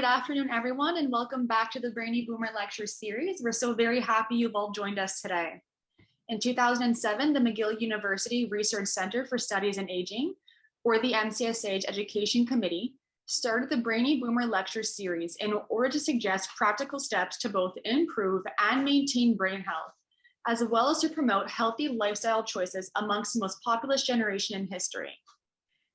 good afternoon, everyone, and welcome back to the Brainy Boomer Lecture Series. We're so very happy you've all joined us today. In 2007, the McGill University Research Center for Studies in Aging, or the MCSA's Education Committee, started the Brainy Boomer Lecture Series in order to suggest practical steps to both improve and maintain brain health, as well as to promote healthy lifestyle choices amongst the most populous generation in history.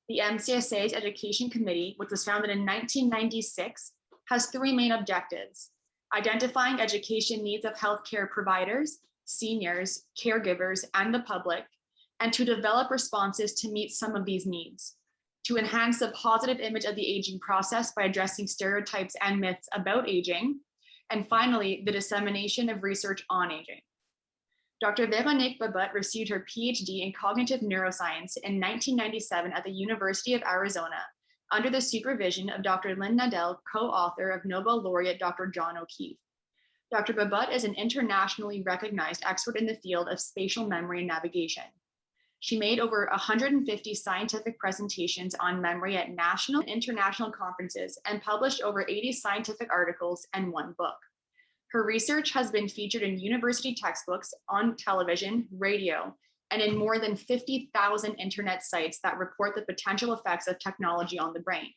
The MCSA's Education Committee, which was founded in 1996, has three main objectives: identifying education needs of healthcare providers, seniors, caregivers, and the public, and to develop responses to meet some of these needs, to enhance the positive image of the aging process by addressing stereotypes and myths about aging, and finally, the dissemination of research on aging. Dr. Véronique Babot received her PhD in cognitive neuroscience in 1997 at the University of Arizona, under the supervision of Dr. Lynn Nadel, co-author of Nobel laureate Dr. John O'Keefe. Dr. Babot is an internationally recognized expert in the field of spatial memory and navigation. She made over 150 scientific presentations on memory at national and international conferences and published over 80 scientific articles and one book. Her research has been featured in university textbooks, on television, radio, and in more than 50,000 internet sites that report the potential effects of technology on the brain.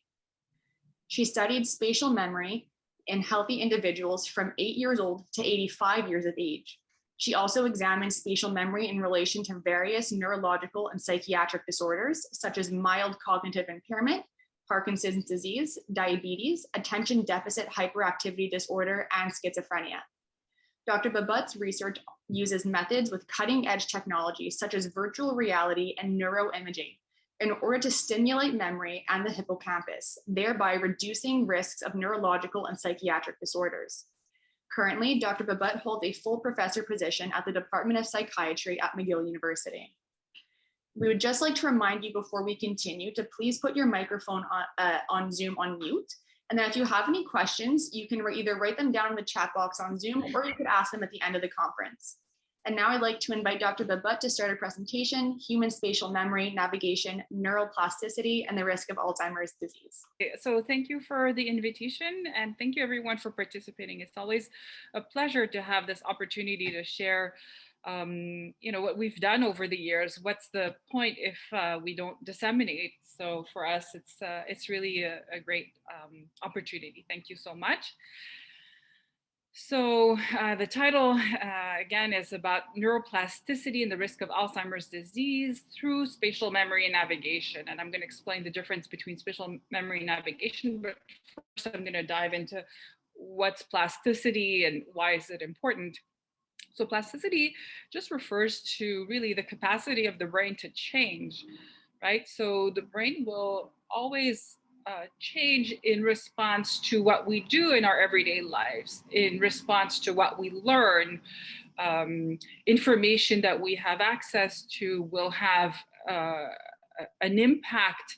She studied spatial memory in healthy individuals from 8 years old to 85 years of age. She also examined spatial memory in relation to various neurological and psychiatric disorders, such as mild cognitive impairment, Parkinson's disease, diabetes, attention deficit hyperactivity disorder, and schizophrenia. Dr. Babot's research uses methods with cutting-edge technologies such as virtual reality and neuroimaging in order to stimulate memory and the hippocampus, thereby reducing risks of neurological and psychiatric disorders. Currently, Dr. Babot holds a full professor position at the Department of Psychiatry at McGill University. We would just like to remind you before we continue to please put your microphone on Zoom on mute. And then if you have any questions, you can either write them down in the chat box on Zoom, or you could ask them at the end of the conference. And now I'd like to invite Dr. Babot to start a presentation: Human Spatial Memory, Navigation, Neuroplasticity, and the Risk of Alzheimer's Disease. So thank you for the invitation, and thank you everyone for participating. It's always a pleasure to have this opportunity to share what we've done over the years. What's the point if we don't disseminate? So for us, it's really a great opportunity. Thank you so much. So the title, again, is about neuroplasticity and the risk of Alzheimer's disease through spatial memory and navigation. And I'm going to explain the difference between spatial memory and navigation, but first I'm going to dive into what's plasticity and why is it important. So plasticity just refers to really the capacity of the brain to change, right? So the brain will always change in response to what we do in our everyday lives, in response to what we learn. Information that we have access to will have an impact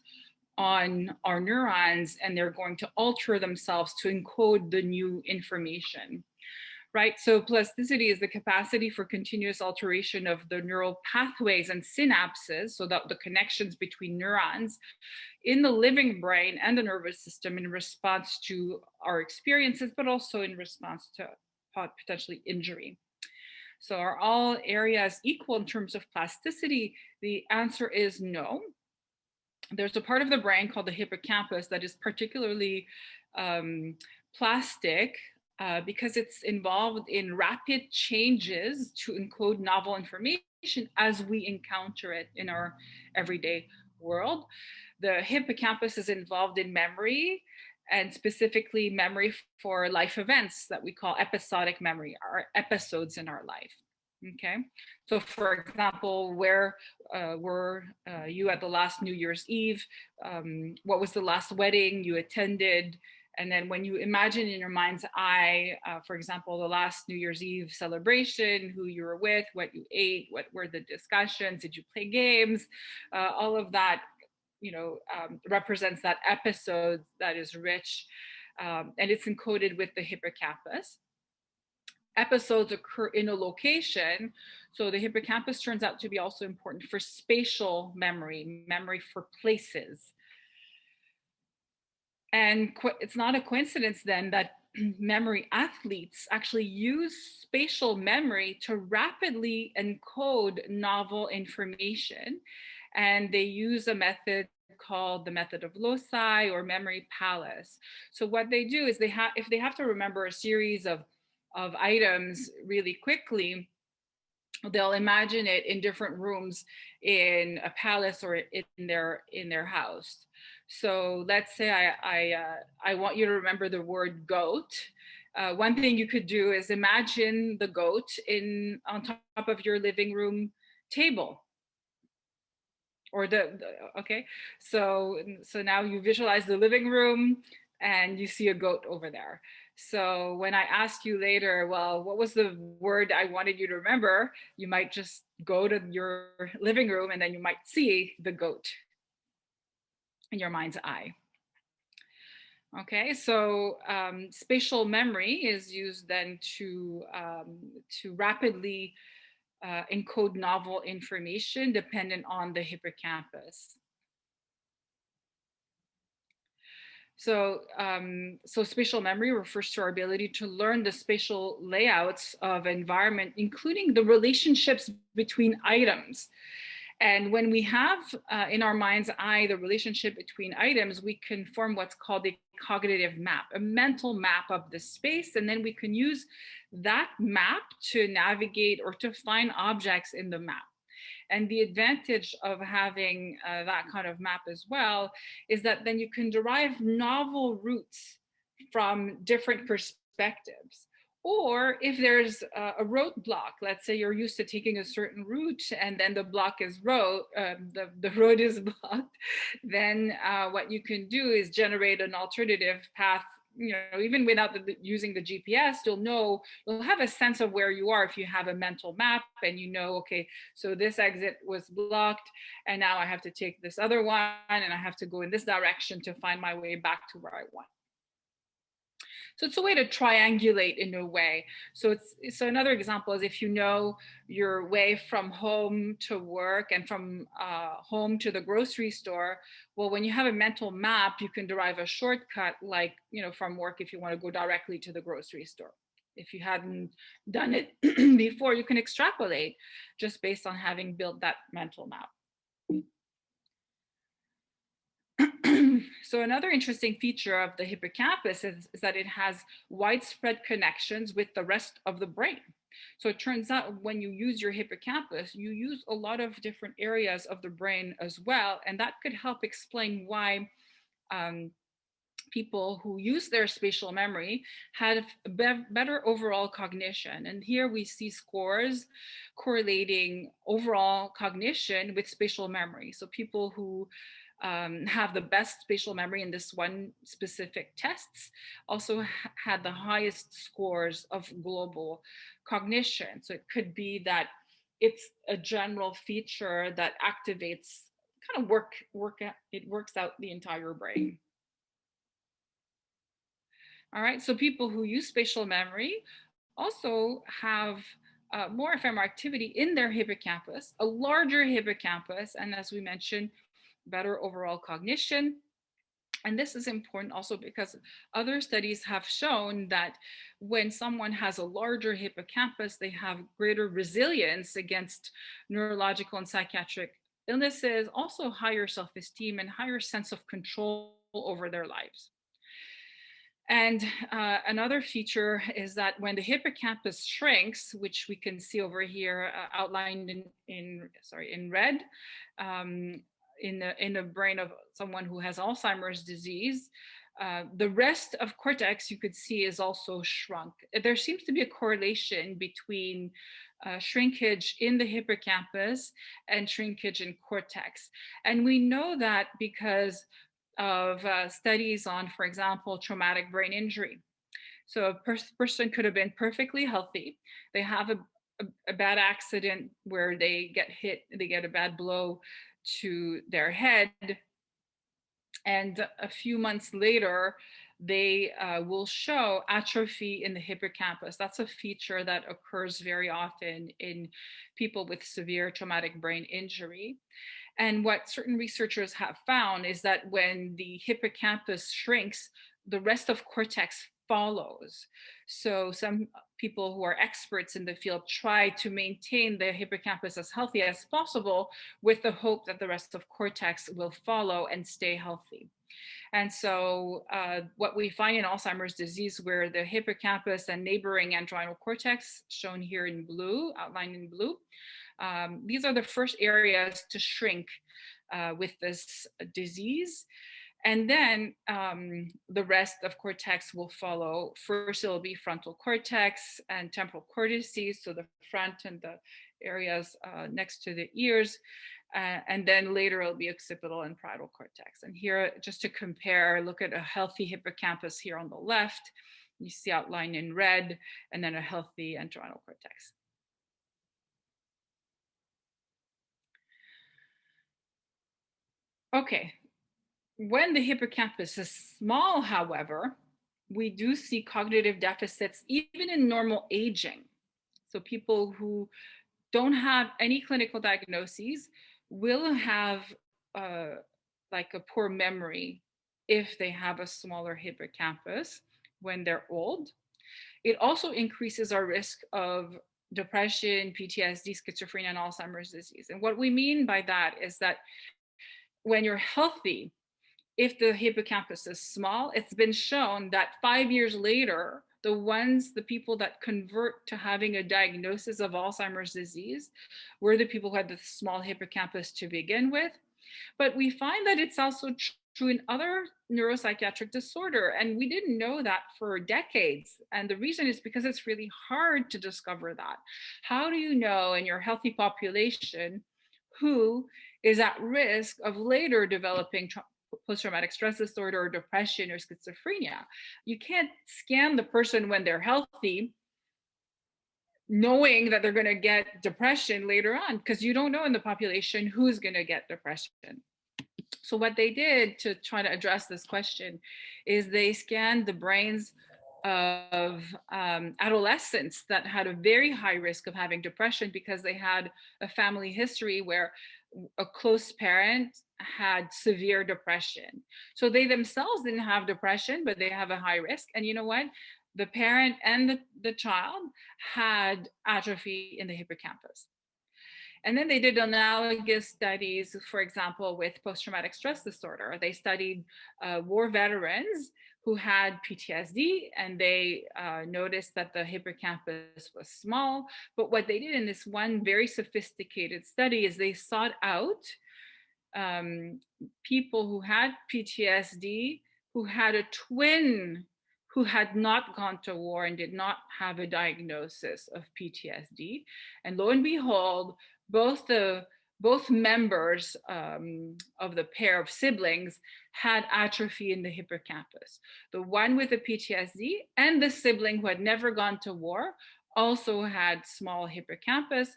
on our neurons, and they're going to alter themselves to encode the new information. Right, so plasticity is the capacity for continuous alteration of the neural pathways and synapses, so that the connections between neurons in the living brain and the nervous system in response to our experiences, but also in response to potentially injury. So are all areas equal in terms of plasticity? The answer is no. There's a part of the brain called the hippocampus that is particularly plastic, because it's involved in rapid changes to encode novel information as we encounter it in our everyday world. The hippocampus is involved in memory, and specifically memory for life events that we call episodic memory, or episodes in our life. Okay, so for example, where were you at the last New Year's Eve? What was the last wedding you attended? And then when you imagine in your mind's eye, for example, the last New Year's Eve celebration, who you were with, what you ate, what were the discussions, did you play games? All of that, represents that episode that is rich, and it's encoded with the hippocampus. Episodes occur in a location, so the hippocampus turns out to be also important for spatial memory, memory for places. And it's not a coincidence then that memory athletes actually use spatial memory to rapidly encode novel information. And they use a method called the method of Loci or memory palace. So what they do is if they have to remember a series of items really quickly, they'll imagine it in different rooms in a palace or in their house. So let's say I want you to remember the word goat. One thing you could do is imagine the goat on top of your living room table, or okay. So now you visualize the living room and you see a goat over there. So when I ask you later, well, what was the word I wanted you to remember, you might just go to your living room and then you might see the goat in your mind's eye. Okay, so spatial memory is used then to rapidly encode novel information dependent on the hippocampus. So spatial memory refers to our ability to learn the spatial layouts of environment, including the relationships between items. And when we have in our mind's eye the relationship between items, we can form what's called a cognitive map, a mental map of the space. And then we can use that map to navigate or to find objects in the map. And the advantage of having that kind of map as well is that then you can derive novel routes from different perspectives. Or if there's a roadblock, let's say you're used to taking a certain route and then the road is blocked, then what you can do is generate an alternative path. Even without using the GPS, you'll have a sense of where you are if you have a mental map and okay, so this exit was blocked and now I have to take this other one and I have to go in this direction to find my way back to where I want. So it's a way to triangulate in a way. So another example is if you know your way from home to work and from home to the grocery store, well, when you have a mental map, you can derive a shortcut, like, from work if you want to go directly to the grocery store. If you hadn't done it before, you can extrapolate just based on having built that mental map. So another interesting feature of the hippocampus is that it has widespread connections with the rest of the brain. So it turns out when you use your hippocampus, you use a lot of different areas of the brain as well. And that could help explain why people who use their spatial memory had better overall cognition. And here we see scores correlating overall cognition with spatial memory. So people who have the best spatial memory in this one specific tests also had the highest scores of global cognition. So it could be that it's a general feature that activates it works out the entire brain. All right, so people who use spatial memory also have more fMRI activity in their hippocampus, a larger hippocampus, and as we mentioned, better overall cognition. And this is important also because other studies have shown that when someone has a larger hippocampus, they have greater resilience against neurological and psychiatric illnesses, also higher self-esteem and higher sense of control over their lives. And another feature is that when the hippocampus shrinks, which we can see over here outlined in red, in the brain of someone who has Alzheimer's disease, the rest of cortex you could see is also shrunk. There seems to be a correlation between shrinkage in the hippocampus and shrinkage in cortex. And we know that because of studies on, for example, traumatic brain injury. So a person could have been perfectly healthy. They have a bad accident where they get hit, they get a bad blow to their head. And a few months later, they will show atrophy in the hippocampus. That's a feature that occurs very often in people with severe traumatic brain injury. And what certain researchers have found is that when the hippocampus shrinks, the rest of cortex follows. So some people who are experts in the field try to maintain the hippocampus as healthy as possible with the hope that the rest of cortex will follow and stay healthy. And so what we find in Alzheimer's disease, where the hippocampus and neighboring adrenal cortex, shown here in blue, outlined in blue, these are the first areas to shrink with this disease. And then the rest of cortex will follow. First, it'll be frontal cortex and temporal cortices, so the front and the areas next to the ears. And then later it'll be occipital and parietal cortex. And here, just to compare, look at a healthy hippocampus here on the left. You see outlined in red, and then a healthy entorhinal cortex. Okay, when the hippocampus is small, however, we do see cognitive deficits even in normal aging. So people who don't have any clinical diagnoses will have like a poor memory if they have a smaller hippocampus when they're old. It also increases our risk of depression, PTSD, schizophrenia, and Alzheimer's disease. And what we mean by that is that when you're healthy, if the hippocampus is small, it's been shown that 5 years later, the people that convert to having a diagnosis of Alzheimer's disease were the people who had the small hippocampus to begin with. But we find that it's also true in other neuropsychiatric disorder, and we didn't know that for decades. And the reason is because it's really hard to discover that. How do you know in your healthy population who is at risk of later developing post-traumatic stress disorder or depression or schizophrenia? You can't scan the person when they're healthy knowing that they're going to get depression later on, because you don't know in the population who's going to get depression. So what they did to try to address this question is they scanned the brains of adolescents that had a very high risk of having depression because they had a family history where a close parent had severe depression. So they themselves didn't have depression, but they have a high risk. And you know what? The parent and the child had atrophy in the hippocampus. And then they did analogous studies, for example, with post-traumatic stress disorder. They studied war veterans who had PTSD, and they noticed that the hippocampus was small. But what they did in this one very sophisticated study is they sought out people who had PTSD, who had a twin who had not gone to war and did not have a diagnosis of PTSD. And lo and behold, both members of the pair of siblings had atrophy in the hippocampus. The one with the PTSD and the sibling who had never gone to war also had small hippocampus.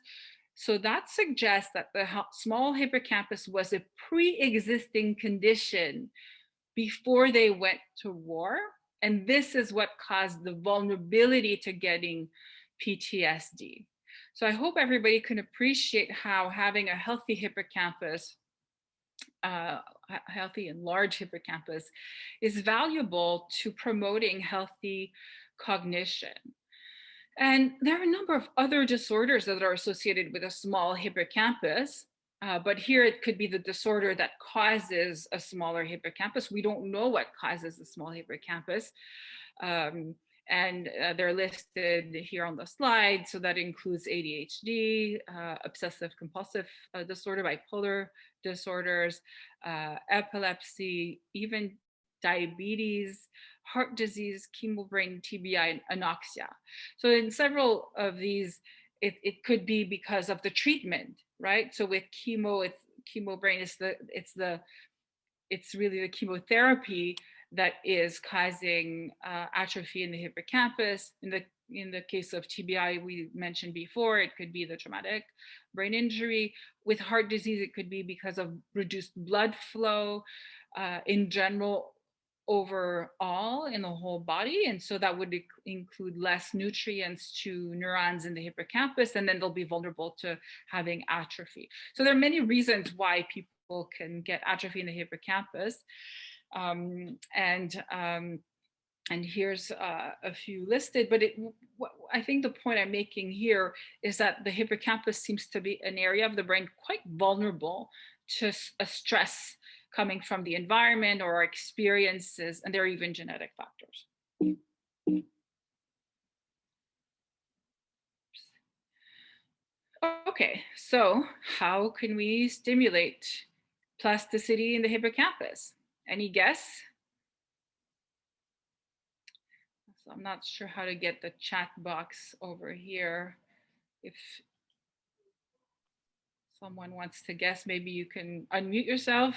So that suggests that the small hippocampus was a pre-existing condition before they went to war. And this is what caused the vulnerability to getting PTSD. So I hope everybody can appreciate how having a healthy hippocampus, healthy and large hippocampus, is valuable to promoting healthy cognition. And there are a number of other disorders that are associated with a small hippocampus, but here it could be the disorder that causes a smaller hippocampus. We don't know what causes the small hippocampus. And they're listed here on the slide. So that includes ADHD, obsessive compulsive disorder, bipolar disorders, epilepsy, even diabetes, heart disease, chemobrain, TBI, and anoxia. So in several of these, it could be because of the treatment, right? So with chemo, chemobrain it's really the chemotherapy that is causing atrophy in the hippocampus. In the case of TBI, we mentioned before, it could be the traumatic brain injury. With heart disease, it could be because of reduced blood flow. In general, overall in the whole body. And so that would include less nutrients to neurons in the hippocampus, and then they'll be vulnerable to having atrophy. So there are many reasons why people can get atrophy in the hippocampus. And here's a few listed, but I think the point I'm making here is that the hippocampus seems to be an area of the brain quite vulnerable to a stress coming from the environment or our experiences, and there are even genetic factors. Okay, so how can we stimulate plasticity in the hippocampus? Any guess? So I'm not sure how to get the chat box over here. If someone wants to guess, maybe you can unmute yourself.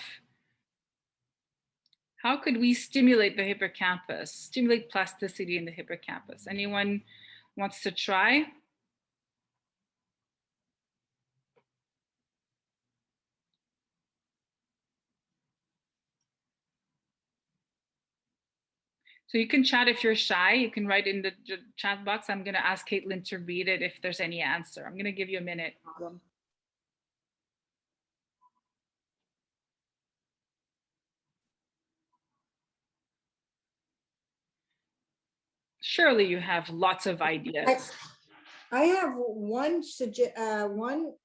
How could we stimulate the hippocampus, stimulate plasticity in the hippocampus? Anyone wants to try? So you can chat if you're shy. You can write in the chat box. I'm going to ask Caitlin to read it if there's any answer. I'm going to give you a minute. Surely you have lots of ideas. I have one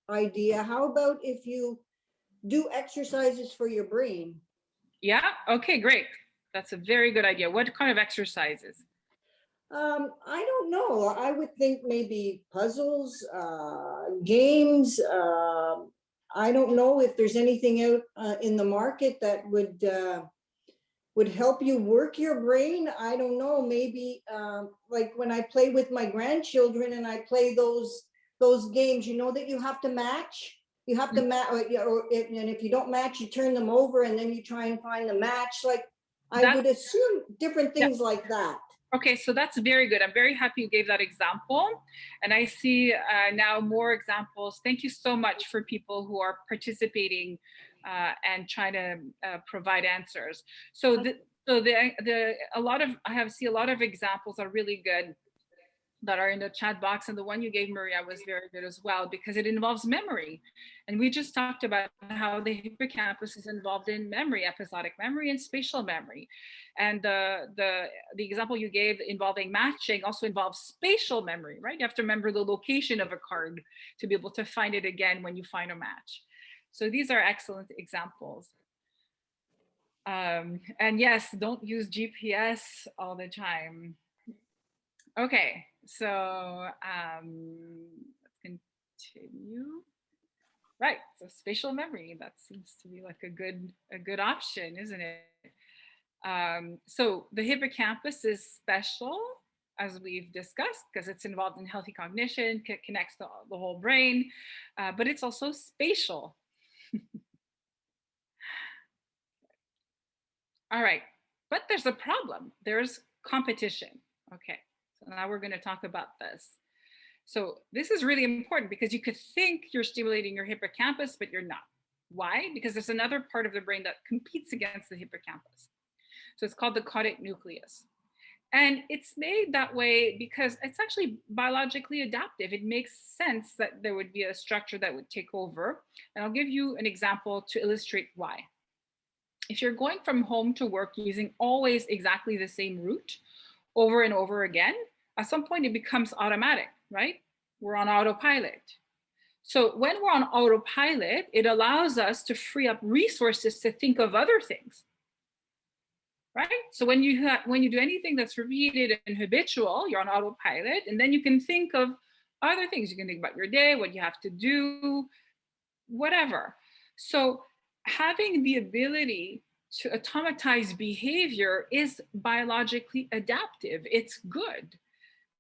idea. How about if you do exercises for your brain? Yeah, okay, great. That's a very good idea. What kind of exercises? I don't know. I would think maybe puzzles, games. I don't know if there's anything out in the market that would help you work your brain. I don't know, maybe like when I play with my grandchildren and I play those games, you know, that you have to match. You have to match, and if you don't match, you turn them over and then you try and find the match. Like I would assume different things like that. Okay, so that's very good. I'm very happy you gave that example. And I see now more examples. Thank you so much for people who are participating and trying to provide answers. So I see a lot of examples are really good that are in the chat box, and the one you gave, Maria, was very good as well because it involves memory. And we just talked about how the hippocampus is involved in memory, episodic memory and spatial memory. And the example you gave involving matching also involves spatial memory, right? You have to remember the location of a card to be able to find it again when you find a match. So these are excellent examples. And yes, don't use GPS all the time. Okay, so let's continue. Right, so spatial memory, that seems to be like a good option, isn't it? So the hippocampus is special, as we've discussed, because it's involved in healthy cognition, connects to the whole brain, but it's also spatial. All right, but there's a problem. There's competition. Okay, so now we're going to talk about this. So this is really important because you could think you're stimulating your hippocampus, but you're not. Why? Because there's another part of the brain that competes against the hippocampus. So it's called the cardiac nucleus. And it's made that way because it's actually biologically adaptive. It makes sense that there would be a structure that would take over. And I'll give you an example to illustrate why. If you're going from home to work using always exactly the same route over and over again, at some point it becomes automatic, right? We're on autopilot. So when we're on autopilot, it allows us to free up resources to think of other things, right? So when you do anything that's repeated and habitual, you're on autopilot, and then you can think of other things. You can think about your day, what you have to do, whatever. So having the ability to automatize behavior is biologically adaptive. It's good.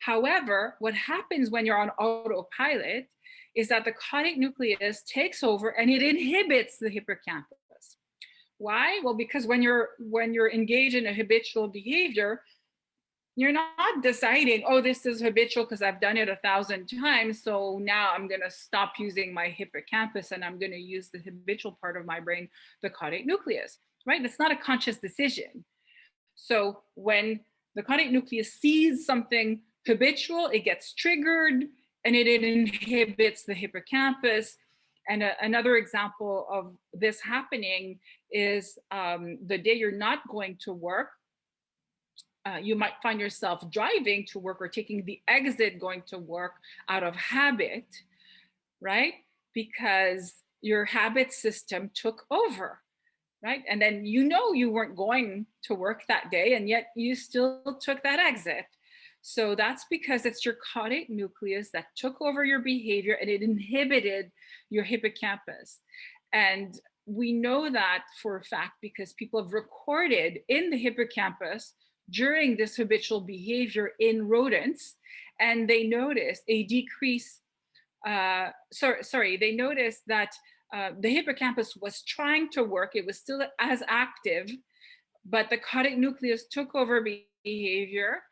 However, what happens when you're on autopilot is that the cardiac nucleus takes over and it inhibits the hippocampus. Why? Well, because when you're engaged in a habitual behavior, you're not deciding, oh, this is habitual because I've done it 1,000 times, so now I'm going to stop using my hippocampus and I'm going to use the habitual part of my brain, the cardiac nucleus, right? It's not a conscious decision. So when the caudate nucleus sees something habitual, it gets triggered and it inhibits the hippocampus. And another example of this happening is the day you're not going to work, you might find yourself driving to work or taking the exit going to work out of habit, right? Because your habit system took over, right? And then you weren't going to work that day, and yet you still took that exit. So that's because it's your caudate nucleus that took over your behavior and it inhibited your hippocampus. And we know that for a fact because people have recorded in the hippocampus during this habitual behavior in rodents, and they noticed a decrease. They noticed that the hippocampus was trying to work. It was still as active, but the caudate nucleus took over behavior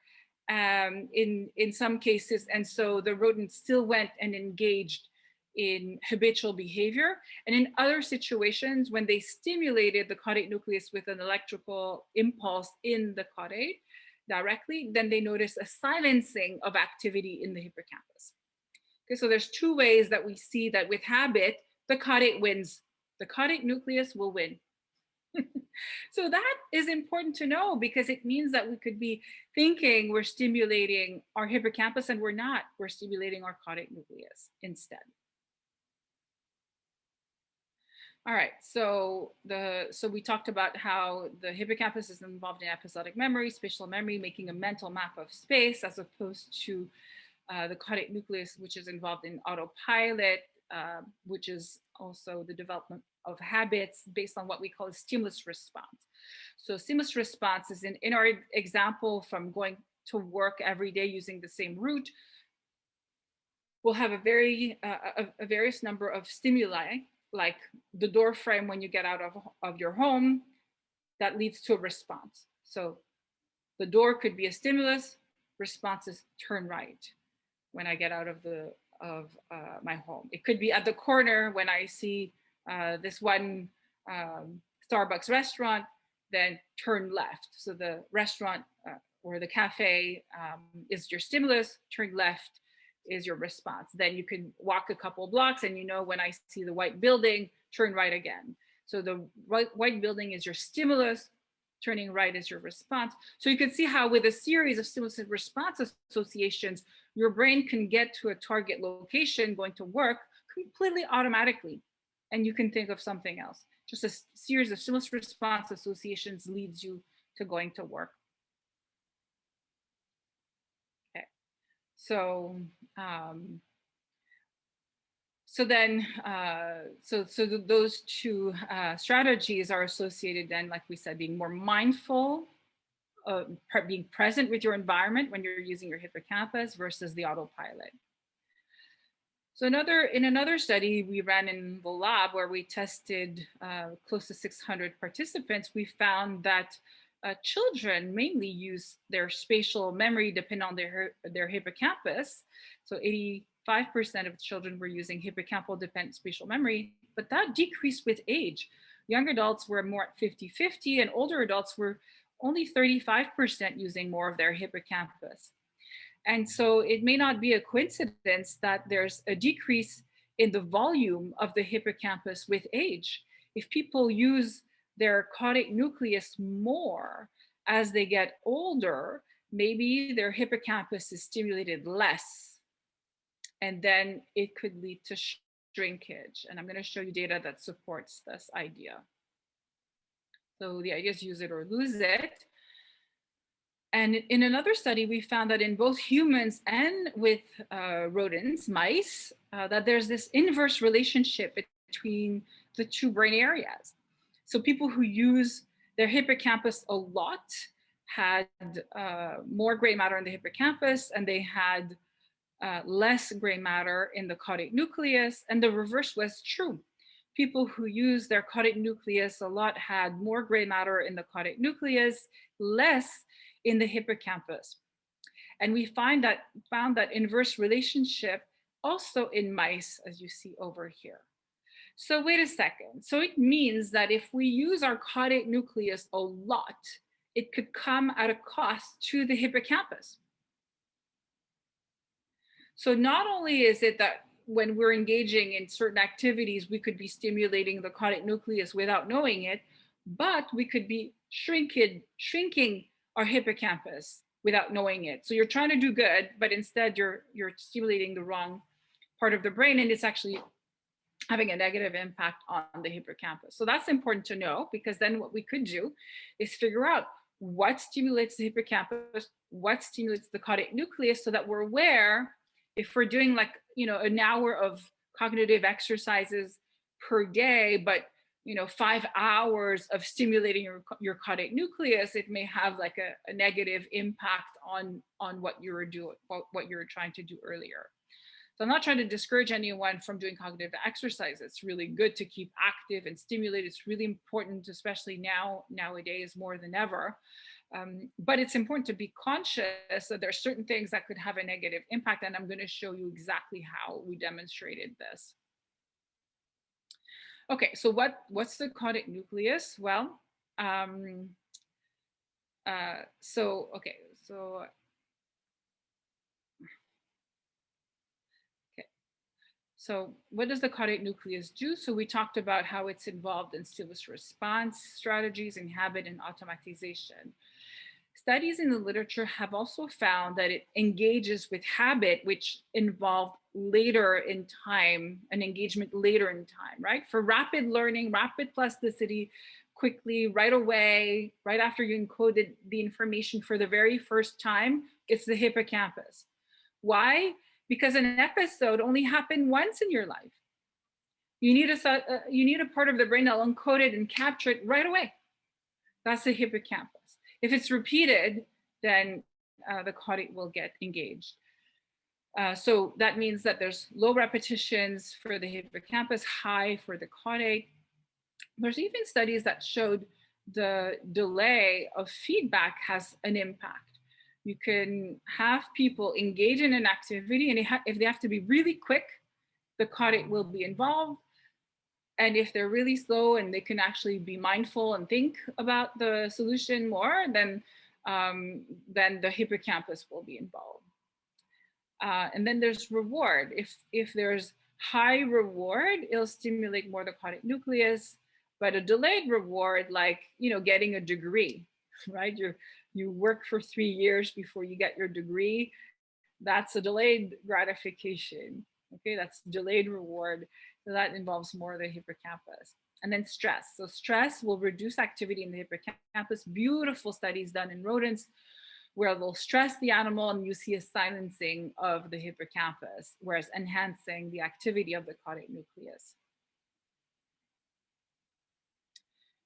in some cases. And so the rodent still went and engaged in habitual behavior. And in other situations, when they stimulated the caudate nucleus with an electrical impulse in the caudate directly, then they noticed a silencing of activity in the hippocampus. Okay, so there's two ways that we see that with habit, the caudate wins. The caudate nucleus will win. So that is important to know because it means that we could be thinking we're stimulating our hippocampus and we're not. We're stimulating our caudate nucleus instead. All right, so we talked about how the hippocampus is involved in episodic memory, spatial memory, making a mental map of space, as opposed to the caudate nucleus, which is involved in autopilot, which is also the development of habits based on what we call a stimulus response. So stimulus response is in our example from going to work every day using the same route, we'll have a various number of stimuli, like the door frame when you get out of your home, that leads to a response. So the door could be a stimulus, response is turn right when I get out of my home. It could be at the corner when I see this one Starbucks restaurant, then turn left. So the restaurant or the cafe is your stimulus, turn left is your response. Then you can walk a couple blocks and when I see the white building, turn right again. So the white building is your stimulus, turning right is your response. So you can see how with a series of stimulus and response associations, your brain can get to a target location going to work completely automatically. And you can think of something else. Just a series of stimulus response associations leads you to going to work. Okay, so those two strategies are associated then, like we said, being more mindful, being present with your environment when you're using your hippocampus versus the autopilot. So in another study we ran in the lab where we tested close to 600 participants, we found that children mainly use their spatial memory depending on their hippocampus. So 85% of children were using hippocampal-dependent spatial memory, but that decreased with age. Young adults were more at 50-50 and older adults were only 35% using more of their hippocampus. And so it may not be a coincidence that there's a decrease in the volume of the hippocampus with age. If people use their caudate nucleus more as they get older, maybe their hippocampus is stimulated less, and then it could lead to shrinkage. And I'm going to show you data that supports this idea. So the idea is use it or lose it. And in another study, we found that in both humans and with rodents, mice, that there's this inverse relationship between the two brain areas. So people who use their hippocampus a lot had more gray matter in the hippocampus, and they had less gray matter in the caudate nucleus, and the reverse was true. People who use their caudate nucleus a lot had more gray matter in the caudate nucleus, less in the hippocampus. And we found that inverse relationship also in mice, as you see over here. So wait a second. So it means that if we use our caudate nucleus a lot it could come at a cost to the hippocampus. So not only is it that when we're engaging in certain activities, we could be stimulating the caudate nucleus without knowing it, but we could be shrinking our hippocampus without knowing it. So you're trying to do good, but instead you're stimulating the wrong part of the brain, and it's actually having a negative impact on the hippocampus. So that's important to know, because then what we could do is figure out what stimulates the hippocampus, what stimulates the caudate nucleus, so that we're aware if we're doing like, an hour of cognitive exercises per day, but 5 hours of stimulating your caudate nucleus, it may have like a negative impact on what you were doing, what you were trying to do earlier. So I'm not trying to discourage anyone from doing cognitive exercise. It's really good to keep active and stimulate. It's really important, especially nowadays more than ever. But it's important to be conscious that there are certain things that could have a negative impact, and I'm going to show you exactly how we demonstrated this. Okay, so what's the caudate nucleus? Well, So what does the caudate nucleus do? So we talked about how it's involved in stimulus response strategies and habit and automatization. Studies in the literature have also found that it engages with habit, which involve later in time, an engagement later in time, right? For rapid learning, rapid plasticity, quickly, right away, right after you encoded the information for the very first time, it's the hippocampus. Why? Because an episode only happened once in your life. You need a part of the brain that'll encode it and capture it right away. That's the hippocampus. If it's repeated, then the caudate will get engaged. So that means that there's low repetitions for the hippocampus, high for the caudate. There's even studies that showed the delay of feedback has an impact. You can have people engage in an activity, and if they have to be really quick, the caudate will be involved. And if they're really slow and they can actually be mindful and think about the solution more, then the hippocampus will be involved. And then there's reward. If there's high reward, it'll stimulate more the caudate nucleus. But a delayed reward, like getting a degree, right? You work for 3 years before you get your degree. That's a delayed gratification. Okay, that's delayed reward. So that involves more of the hippocampus. And then stress. So stress will reduce activity in the hippocampus. Beautiful studies done in rodents where they'll stress the animal and you see a silencing of the hippocampus, whereas enhancing the activity of the caudate nucleus.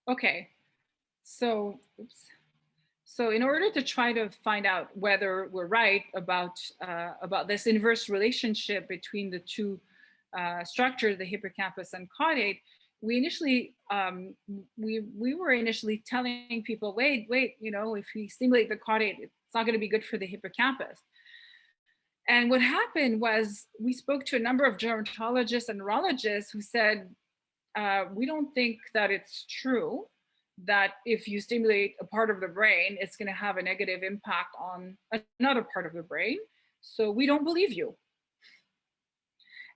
Okay, so in order to try to find out whether we're right about this inverse relationship between the two structures, the hippocampus and caudate, we initially we were initially telling people, wait, if we stimulate the caudate, it's not going to be good for the hippocampus. And what happened was we spoke to a number of gerontologists and neurologists who said, we don't think that it's true that if you stimulate a part of the brain, it's going to have a negative impact on another part of the brain. So we don't believe you.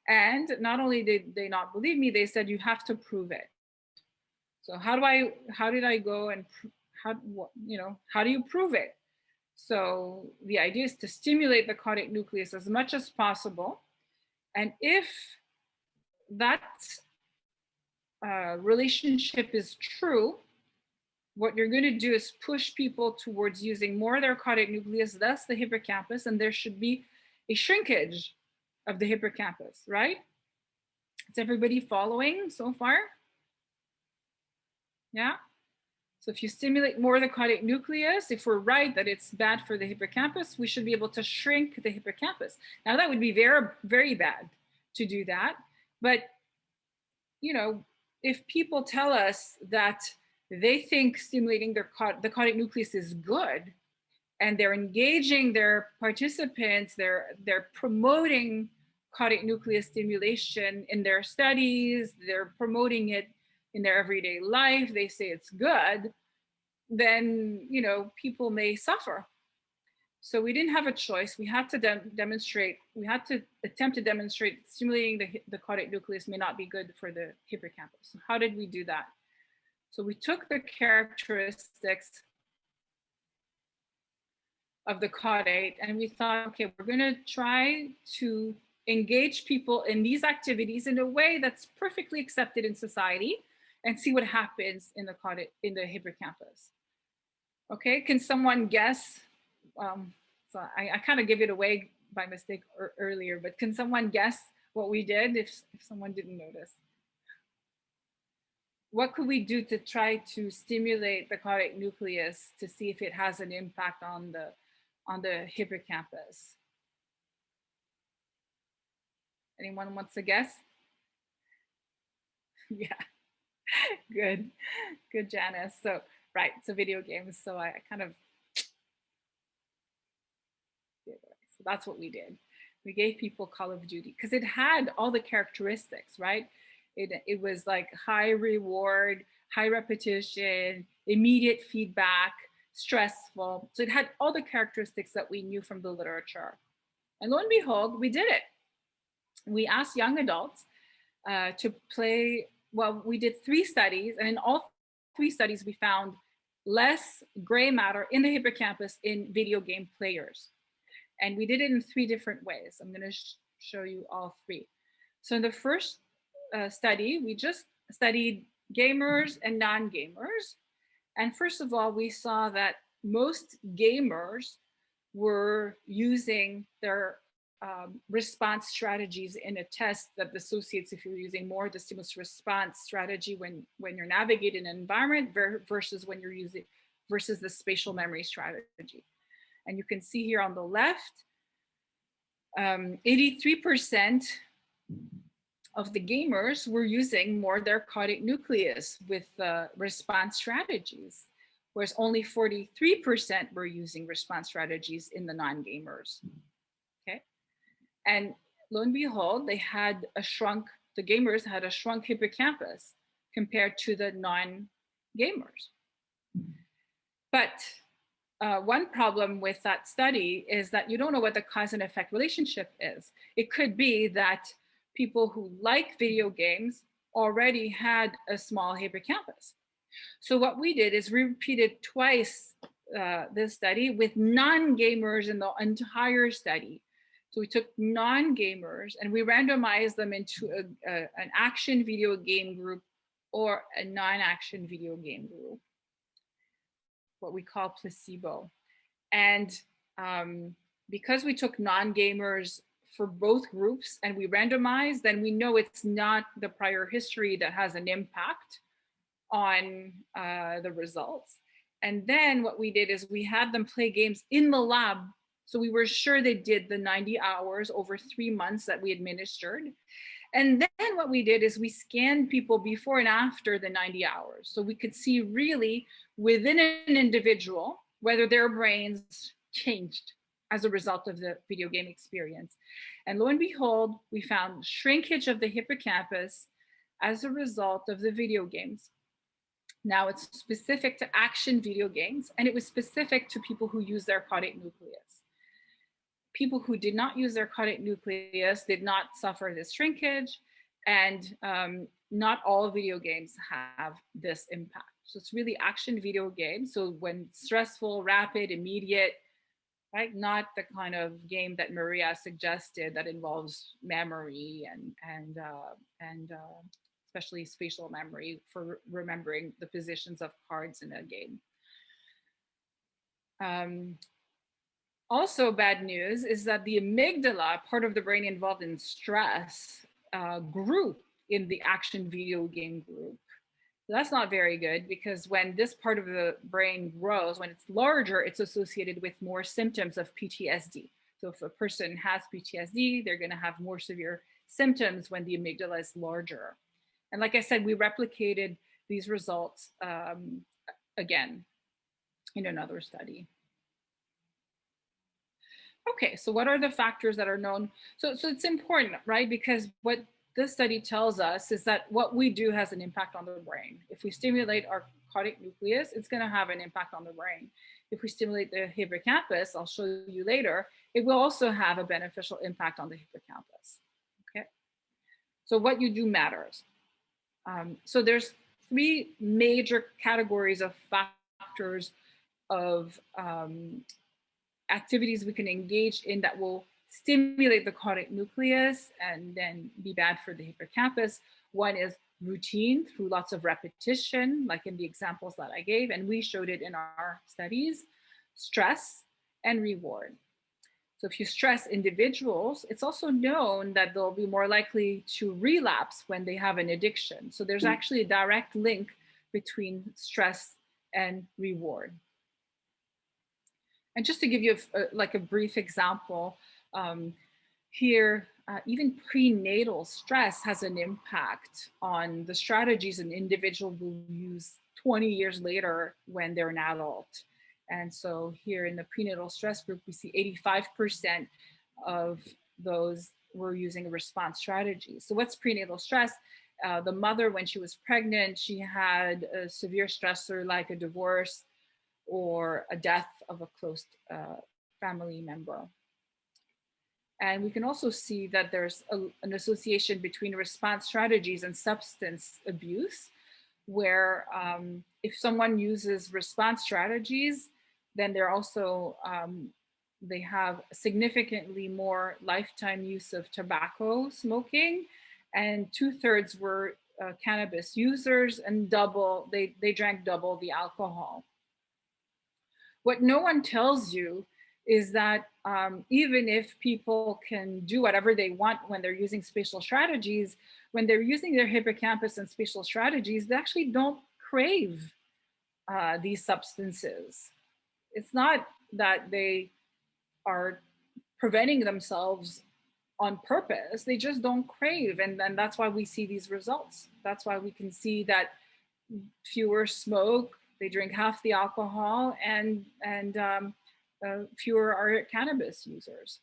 And not only did they not believe me, they said, you have to prove it. So how did I go and how do you prove it? So the idea is to stimulate the caudate nucleus as much as possible. And if that relationship is true, what you're going to do is push people towards using more of their caudate nucleus, thus the hippocampus, and there should be a shrinkage of the hippocampus, right? Is everybody following so far? Yeah. So if you stimulate more of the caudate nucleus, if we're right that it's bad for the hippocampus, we should be able to shrink the hippocampus. Now that would be very, very bad to do that. But, if people tell us that they think stimulating the caudate nucleus is good, and they're engaging their participants, they're promoting caudate nucleus stimulation in their studies, they're promoting it in their everyday life, they say it's good, then, you know, people may suffer. So we didn't have a choice. We had to demonstrate, we had to attempt to demonstrate stimulating the caudate nucleus may not be good for the hippocampus. So how did we do that? So we took the characteristics of the caudate and we thought, okay, we're going to try to engage people in these activities in a way that's perfectly accepted in society and see what happens in the caudate, in the hippocampus. Okay, can someone guess? So I kind of gave it away by mistake earlier, but can someone guess what we did if someone didn't notice? What could we do to try to stimulate the caudate nucleus to see if it has an impact on the hippocampus? Anyone wants to guess? Yeah, good, Janice. So, right, so video games. So I kind of, so that's what we did. We gave people Call of Duty because it had all the characteristics, right? It was like high reward, high repetition, immediate feedback, stressful. So it had all the characteristics that we knew from the literature. And lo and behold, we did it. We asked young adults to play, well, we did 3 studies, and in all 3 studies, we found less gray matter in the hippocampus in video game players. And we did it in 3 different ways. I'm going to show you all 3. So in the first study, we just studied gamers and non-gamers. And first of all, we saw that most gamers were using their response strategies in a test that associates if you're using more the stimulus response strategy when you're navigating an environment versus when you're using versus the spatial memory strategy. And you can see here on the left, 83% of the gamers were using more their caudate nucleus with response strategies, whereas only 43% were using response strategies in the non-gamers. Okay, and lo and behold, they had a shrunk. The gamers had a shrunk hippocampus compared to the non-gamers. But one problem with that study is that you don't know what the cause and effect relationship is. It could be that people who like video games already had a small hippocampus. So what we did is we repeated twice this study with non-gamers in the entire study. So we took non-gamers and we randomized them into an action video game group or a non-action video game group, what we call placebo. And because we took non-gamers for both groups and we randomized, then we know it's not the prior history that has an impact on the results. And then what we did is we had them play games in the lab. So we were sure they did the 90 hours over 3 months that we administered. And then what we did is we scanned people before and after the 90 hours. So we could see really within an individual whether their brains changed as a result of the video game experience. And lo and behold, we found shrinkage of the hippocampus as a result of the video games. Now it's specific to action video games, and it was specific to people who use their caudate nucleus. People who did not use their caudate nucleus did not suffer this shrinkage, and not all video games have this impact. So it's really action video games. So when stressful, rapid, immediate, right? Not the kind of game that Maria suggested that involves memory and especially spatial memory for remembering the positions of cards in a game. Also bad news is that the amygdala, part of the brain involved in stress, grew in the action video game group. So that's not very good because when this part of the brain grows, when it's larger, it's associated with more symptoms of PTSD. So if a person has PTSD, they're going to have more severe symptoms when the amygdala is larger. And like I said, we replicated these results again in another study. Okay, so what are the factors that are known? So it's important, right? Because what this study tells us is that what we do has an impact on the brain. If we stimulate our cardiac nucleus, it's going to have an impact on the brain. If we stimulate the hippocampus, I'll show you later, it will also have a beneficial impact on the hippocampus. Okay, so what you do matters. So there's three major categories of factors of activities we can engage in that will stimulate the cardiac nucleus and then be bad for the hippocampus. One is routine through lots of repetition, like in the examples that I gave, and we showed it in our studies, stress and reward. So if you stress individuals, it's also known that they'll be more likely to relapse when they have an addiction. So there's actually a direct link between stress and reward. And just to give you a brief example, here, even prenatal stress has an impact on the strategies an individual will use 20 years later when they're an adult. And so here in the prenatal stress group, we see 85% of those were using a response strategy. So what's prenatal stress? The mother, when she was pregnant, she had a severe stressor like a divorce or a death of a close family member. And we can also see that there's an association between response strategies and substance abuse, where if someone uses response strategies, then they're also, they have significantly more lifetime use of tobacco smoking, and 2/3 were cannabis users, and they drank double the alcohol. What no one tells you is that even if people can do whatever they want when they're using spatial strategies, when they're using their hippocampus and spatial strategies, they actually don't crave these substances. It's not that they are preventing themselves on purpose, they just don't crave. And then that's why we see these results. That's why we can see that fewer smoke, they drink half the alcohol, and fewer are cannabis users.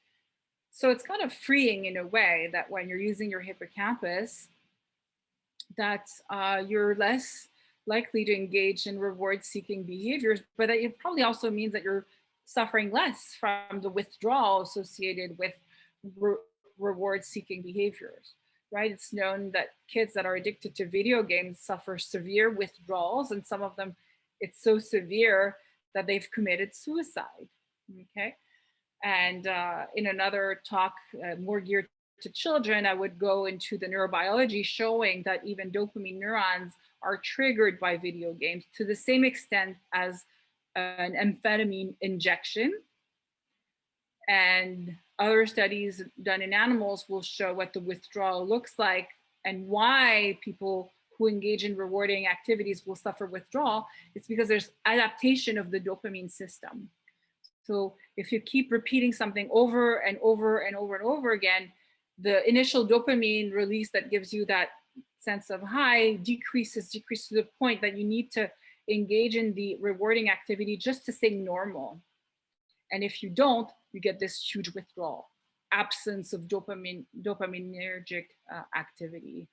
So it's kind of freeing in a way that when you're using your hippocampus, that you're less likely to engage in reward-seeking behaviors, but it probably also means that you're suffering less from the withdrawal associated with reward-seeking behaviors, right? It's known that kids that are addicted to video games suffer severe withdrawals, and some of them, it's so severe that they've committed suicide, okay? And in another talk, more geared to children, I would go into the neurobiology showing that even dopamine neurons are triggered by video games to the same extent as an amphetamine injection. And other studies done in animals will show what the withdrawal looks like and why people who engage in rewarding activities will suffer withdrawal. It's because there's adaptation of the dopamine system. So if you keep repeating something over and over and over and over again, the initial dopamine release that gives you that sense of high decreases to the point that you need to engage in the rewarding activity just to stay normal. And if you don't, you get this huge withdrawal, absence of dopaminergic activity.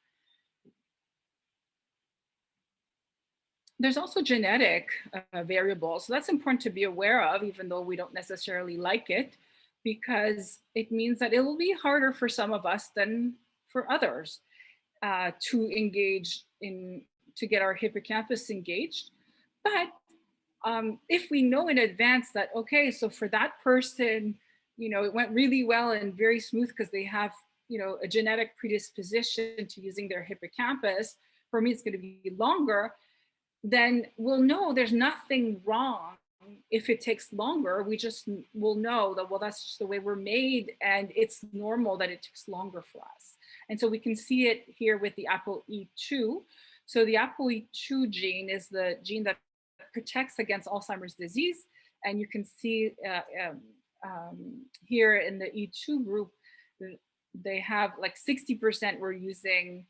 There's also genetic variables. So that's important to be aware of, even though we don't necessarily like it, because it means that it will be harder for some of us than for others to engage in, to get our hippocampus engaged. But if we know in advance that, okay, so for that person, you know, it went really well and very smooth because they have, you know, a genetic predisposition to using their hippocampus, for me, it's going to be longer, then we'll know there's nothing wrong if it takes longer. We just will know that, well, that's just the way we're made, and it's normal that it takes longer for us. And so we can see it here with the ApoE2. So the ApoE2 gene is the gene that protects against Alzheimer's disease. And you can see here in the E2 group, they have like 60% were using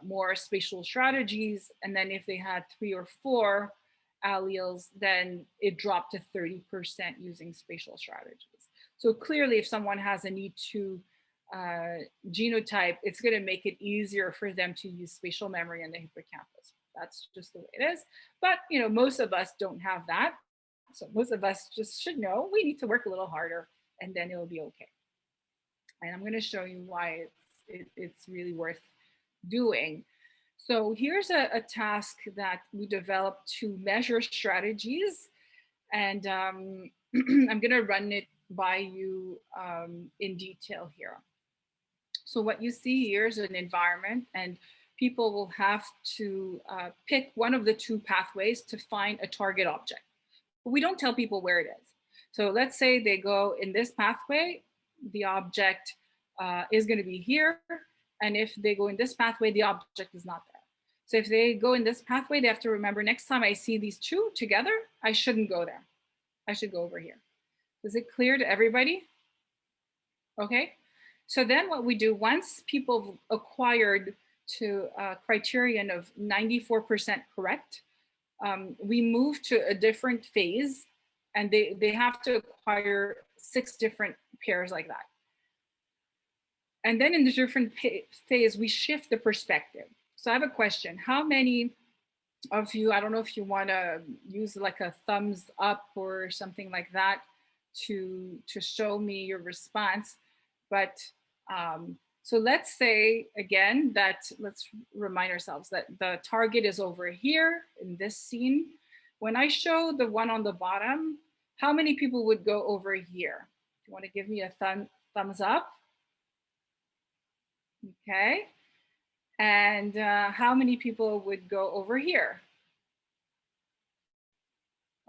more spatial strategies. And then if they had 3 or 4 alleles, then it dropped to 30% using spatial strategies. So clearly, if someone has an E2 genotype, it's going to make it easier for them to use spatial memory in the hippocampus. That's just the way it is. But most of us don't have that. So most of us just should know we need to work a little harder, and then it'll be okay. And I'm going to show you why it's really worth doing. So here's a task that we developed to measure strategies, and I'm going to run it by you in detail here. So what you see here is an environment, and people will have to pick one of the two pathways to find a target object. But we don't tell people where it is. So let's say they go in this pathway, the object is going to be here. And if they go in this pathway, the object is not there. So if they go in this pathway, they have to remember next time I see these two together, I shouldn't go there. I should go over here. Is it clear to everybody? Okay. So then what we do, once people have acquired to a criterion of 94% correct, we move to a different phase, and they have to acquire 6 different pairs like that. And then in the different phase, we shift the perspective. So I have a question. How many of you, I don't know if you want to use like a thumbs up or something like that to show me your response, but so let's say again that, let's remind ourselves that the target is over here in this scene. When I show the one on the bottom, how many people would go over here? Do you want to give me a thumbs up? Okay. And how many people would go over here?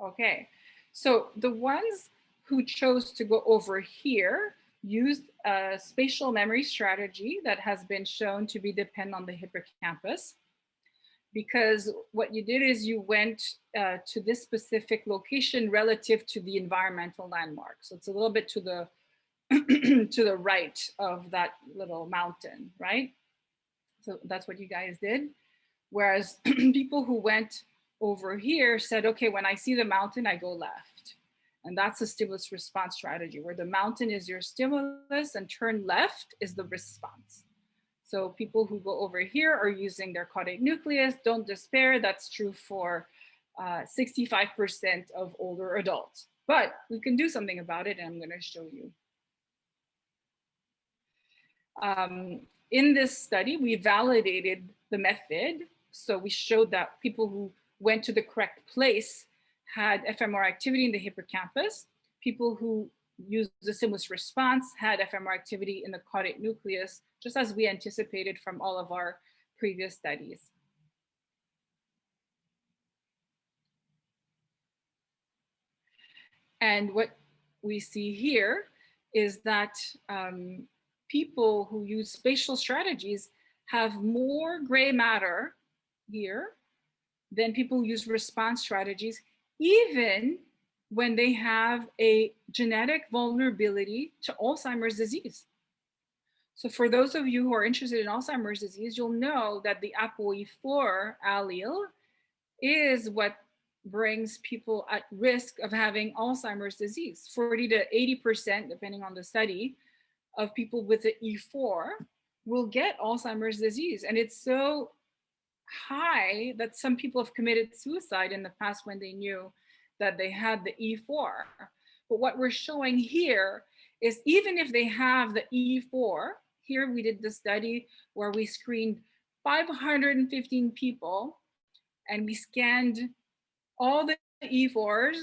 Okay. So the ones who chose to go over here used a spatial memory strategy that has been shown to be dependent on the hippocampus, because what you did is you went to this specific location relative to the environmental landmark. So it's a little bit to the to the right of that little mountain, right? So that's what you guys did. Whereas people who went over here said, okay, when I see the mountain, I go left. And that's a stimulus response strategy, where the mountain is your stimulus and turn left is the response. So people who go over here are using their cardiac nucleus. Don't despair. That's true for 65% of older adults. But we can do something about it, and I'm going to show you. In this study, we validated the method. So we showed that people who went to the correct place had fMRI activity in the hippocampus. People who used the stimulus response had fMRI activity in the cardiac nucleus, just as we anticipated from all of our previous studies. And what we see here is that people who use spatial strategies have more gray matter here than people who use response strategies, even when they have a genetic vulnerability to Alzheimer's disease. So for those of you who are interested in Alzheimer's disease, you'll know that the ApoE4 allele is what brings people at risk of having Alzheimer's disease. 40 to 80%, depending on the study, of people with the E4 will get Alzheimer's disease. And it's so high that some people have committed suicide in the past when they knew that they had the E4. But what we're showing here is even if they have the E4, here we did the study where we screened 515 people and we scanned all the E4s,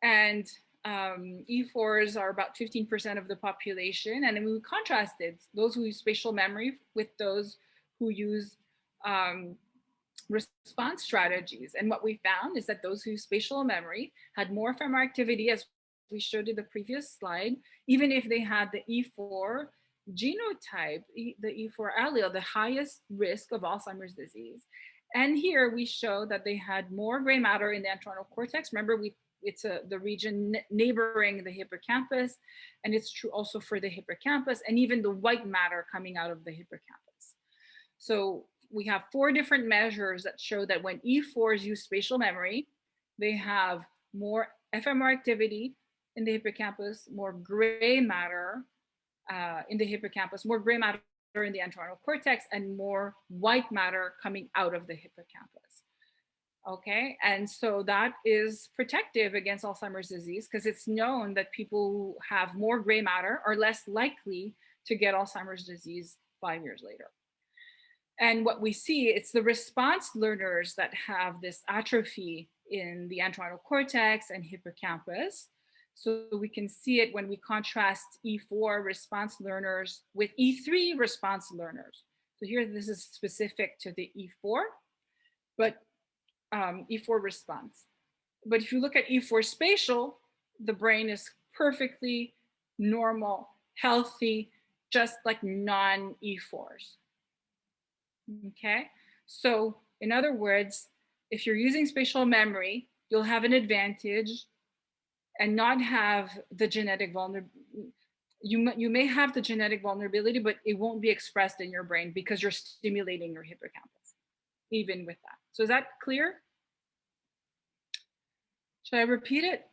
and E4s are about 15% of the population. And then we contrasted those who use spatial memory with those who use response strategies. And what we found is that those who use spatial memory had more fMRI activity, as we showed in the previous slide, even if they had the E4 genotype, the E4 allele, the highest risk of Alzheimer's disease. And here we show that they had more gray matter in the entorhinal cortex. Remember, it's the region neighboring the hippocampus, and it's true also for the hippocampus and even the white matter coming out of the hippocampus. So we have 4 different measures that show that when E4s use spatial memory, they have more fMRI activity in the hippocampus, more gray matter in the hippocampus, more gray matter in the entorhinal cortex and more white matter coming out of the hippocampus. Okay, and so that is protective against Alzheimer's disease because it's known that people who have more gray matter are less likely to get Alzheimer's disease 5 years later. And what we see, it's the response learners that have this atrophy in the entorhinal cortex and hippocampus. So we can see it when we contrast E4 response learners with E3 response learners. So here, this is specific to the E4, but E4 response. But if you look at E4 spatial, the brain is perfectly normal, healthy, just like non-E4s. Okay, so in other words, if you're using spatial memory, you'll have an advantage and not have the genetic vulnerability. You may have the genetic vulnerability, but it won't be expressed in your brain because you're stimulating your hippocampus, even with that. So is that clear? Should I repeat it?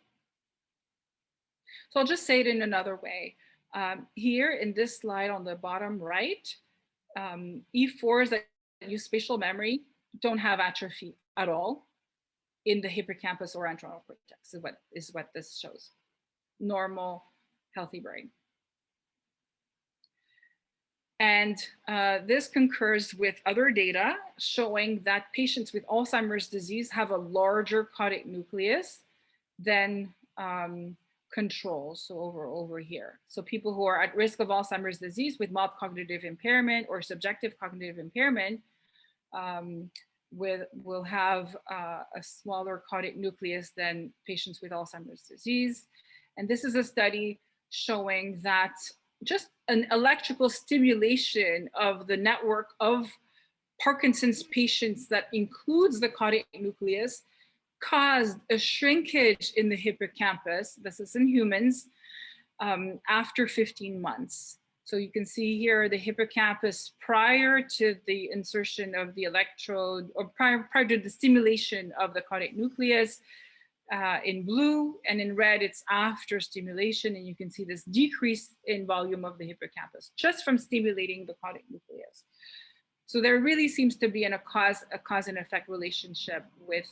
So I'll just say it in another way. Here in this slide on the bottom right, E4s that use spatial memory don't have atrophy at all in the hippocampus or entorhinal cortex, is what this shows. Normal, healthy brain. And this concurs with other data showing that patients with Alzheimer's disease have a larger cardiac nucleus than controls, so over here. So people who are at risk of Alzheimer's disease with mild cognitive impairment or subjective cognitive impairment will have a smaller cardiac nucleus than patients with Alzheimer's disease. And this is a study showing that just an electrical stimulation of the network of Parkinson's patients that includes the cardiac nucleus caused a shrinkage in the hippocampus, this is in humans, after 15 months. So you can see here the hippocampus prior to the insertion of the electrode, or prior to the stimulation of the cardiac nucleus, in blue, and in red it's after stimulation, and you can see this decrease in volume of the hippocampus just from stimulating the cardiac nucleus. So there really seems to be a cause and effect relationship with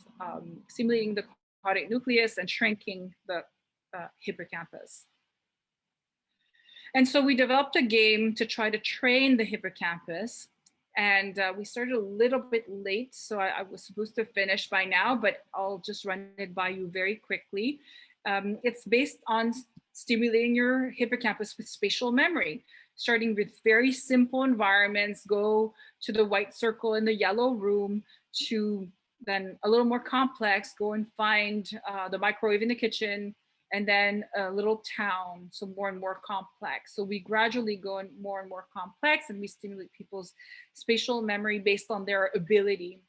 stimulating the cardiac nucleus and shrinking the hippocampus. And so we developed a game to try to train the hippocampus. And we started a little bit late, so I was supposed to finish by now, but I'll just run it by you very quickly. It's based on stimulating your hippocampus with spatial memory, starting with very simple environments, go to the white circle in the yellow room, to then a little more complex, go and find the microwave in the kitchen, and then a little town, so more and more complex. So we gradually go in more and more complex, and we stimulate people's spatial memory based on their ability.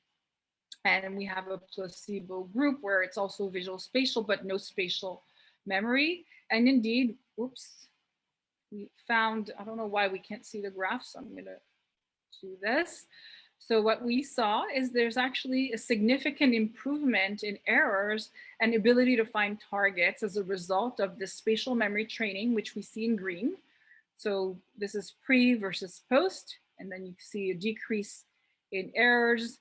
And we have a placebo group where it's also visual spatial, but no spatial memory. And indeed, oops, we found, I don't know why we can't see the graph, so I'm gonna do this. So what we saw is there's actually a significant improvement in errors and ability to find targets as a result of the spatial memory training, which we see in green. So this is pre versus post, and then you see a decrease in errors.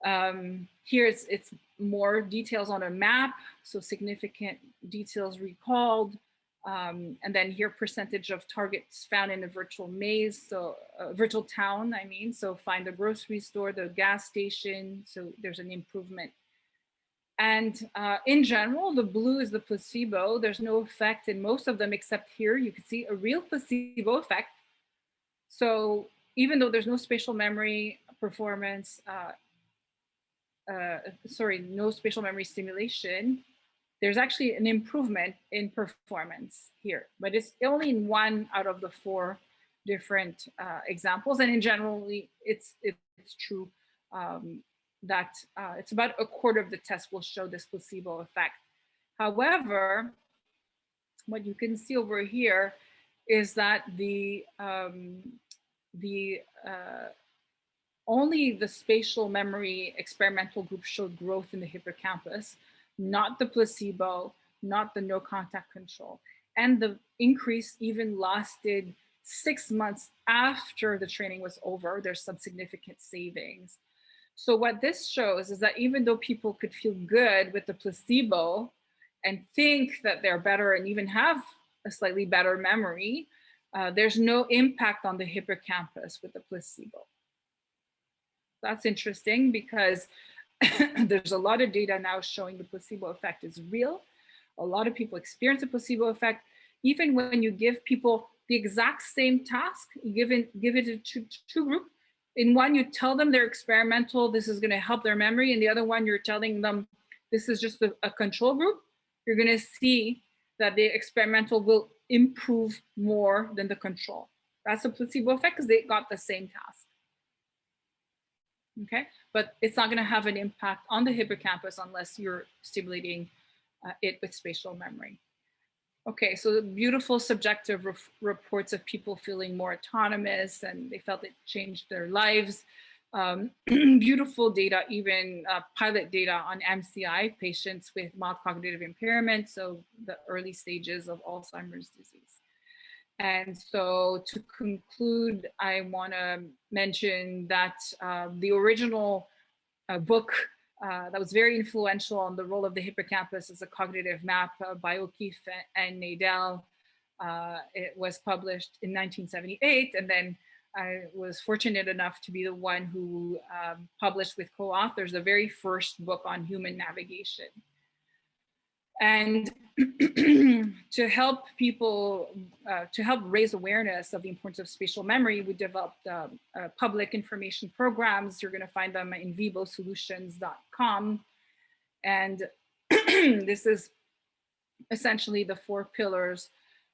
Here it's more details on a map, so significant details recalled. And then here, percentage of targets found in a virtual maze, so virtual town, I mean, so find the grocery store, the gas station, so there's an improvement. And in general, the blue is the placebo. There's no effect in most of them, except here, you can see a real placebo effect. So even though there's no spatial memory performance, no spatial memory stimulation, there's actually an improvement in performance here, but it's only in 1 out of the 4 different examples. And in general, it's true that it's about a quarter of the test will show this placebo effect. However, what you can see over here is that only the spatial memory experimental group showed growth in the hippocampus, not the placebo, not the no contact control. And the increase even lasted 6 months after the training was over, there's some significant savings. So what this shows is that even though people could feel good with the placebo and think that they're better and even have a slightly better memory, there's no impact on the hippocampus with the placebo. That's interesting because there's a lot of data now showing the placebo effect is real. A lot of people experience a placebo effect. Even when you give people the exact same task, you give it to two groups. In one, you tell them they're experimental, this is going to help their memory. And the other one, you're telling them this is just a control group. You're going to see that the experimental will improve more than the control. That's a placebo effect because they got the same task. Okay, but it's not going to have an impact on the hippocampus unless you're stimulating it with spatial memory. Okay, so the beautiful subjective reports of people feeling more autonomous and they felt it changed their lives. Beautiful data, even pilot data on MCI patients with mild cognitive impairment, so the early stages of Alzheimer's disease. And so to conclude, I want to mention that the original book that was very influential on the role of the hippocampus as a cognitive map by O'Keefe and Nadel. It was published in 1978, and then I was fortunate enough to be the one who published with co-authors the very first book on human navigation. And to help people, to help raise awareness of the importance of spatial memory, we developed public information programs. You're going to find them in vibosolutions.com. And this is essentially the 4 pillars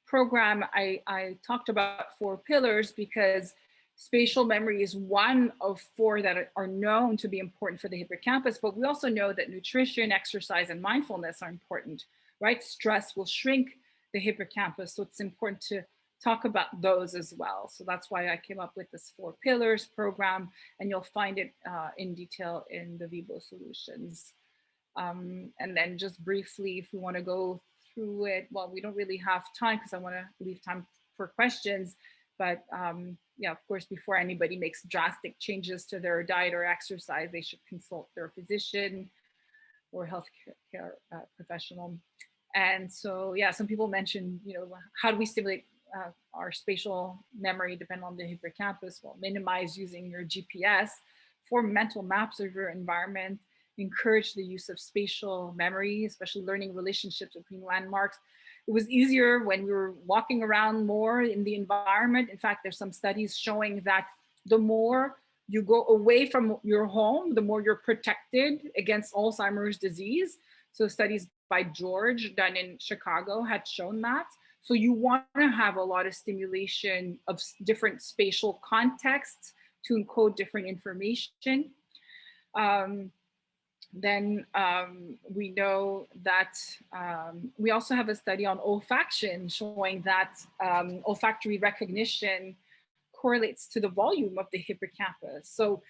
program. I talked about 4 pillars because spatial memory is one of 4 that are known to be important for the hippocampus, but we also know that nutrition, exercise, and mindfulness are important, right? Stress will shrink the hippocampus, so it's important to talk about those as well. So that's why I came up with this 4 pillars program, and you'll find it in detail in the Vibo Solutions. And then just briefly, if we want to go through it, well, we don't really have time because I want to leave time for questions, but yeah, of course, before anybody makes drastic changes to their diet or exercise, they should consult their physician or healthcare professional. And so, yeah, some people mentioned, you know, how do we stimulate our spatial memory depending on the hippocampus? Well, minimize using your GPS, form mental maps of your environment, encourage the use of spatial memory, especially learning relationships between landmarks. It was easier when we were walking around more in the environment. In fact, there's some studies showing that the more you go away from your home, the more you're protected against Alzheimer's disease. So studies by George done in Chicago had shown that. So you want to have a lot of stimulation of different spatial contexts to encode different information. Then we know that we also have a study on olfaction showing that olfactory recognition correlates to the volume of the hippocampus. So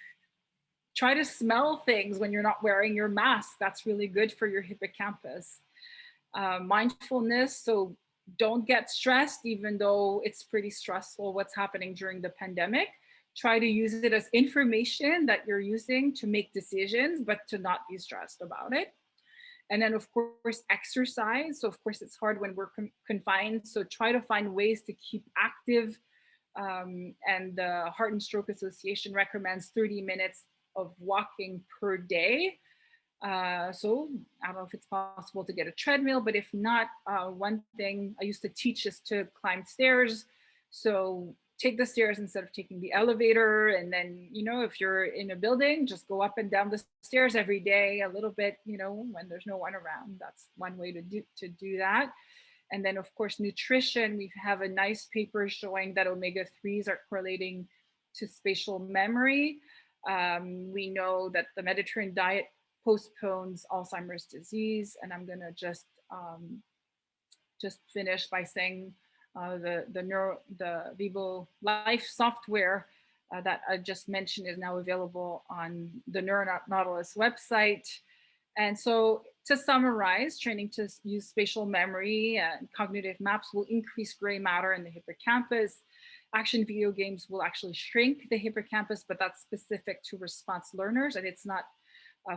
try to smell things when you're not wearing your mask. That's really good for your hippocampus. Mindfulness, so don't get stressed, even though it's pretty stressful what's happening during the pandemic. Try to use it as information that you're using to make decisions, but to not be stressed about it. And then of course, exercise. So of course it's hard when we're confined. So try to find ways to keep active. And the Heart and Stroke Association recommends 30 minutes of walking per day. So I don't know if it's possible to get a treadmill, but if not, one thing I used to teach is to climb stairs. So take the stairs instead of taking the elevator. And then, you know, if you're in a building, just go up and down the stairs every day a little bit, you know, when there's no one around. That's one way to do that. And then of course, nutrition, we have a nice paper showing that omega-3s are correlating to spatial memory. We know that the Mediterranean diet postpones Alzheimer's disease. And I'm gonna just finish by saying, the Vibo Life software that I just mentioned is now available on the Nautilus website. And so to summarize, training to use spatial memory and cognitive maps will increase gray matter in the hippocampus. Action video games will actually shrink the hippocampus, but that's specific to response learners, and it's not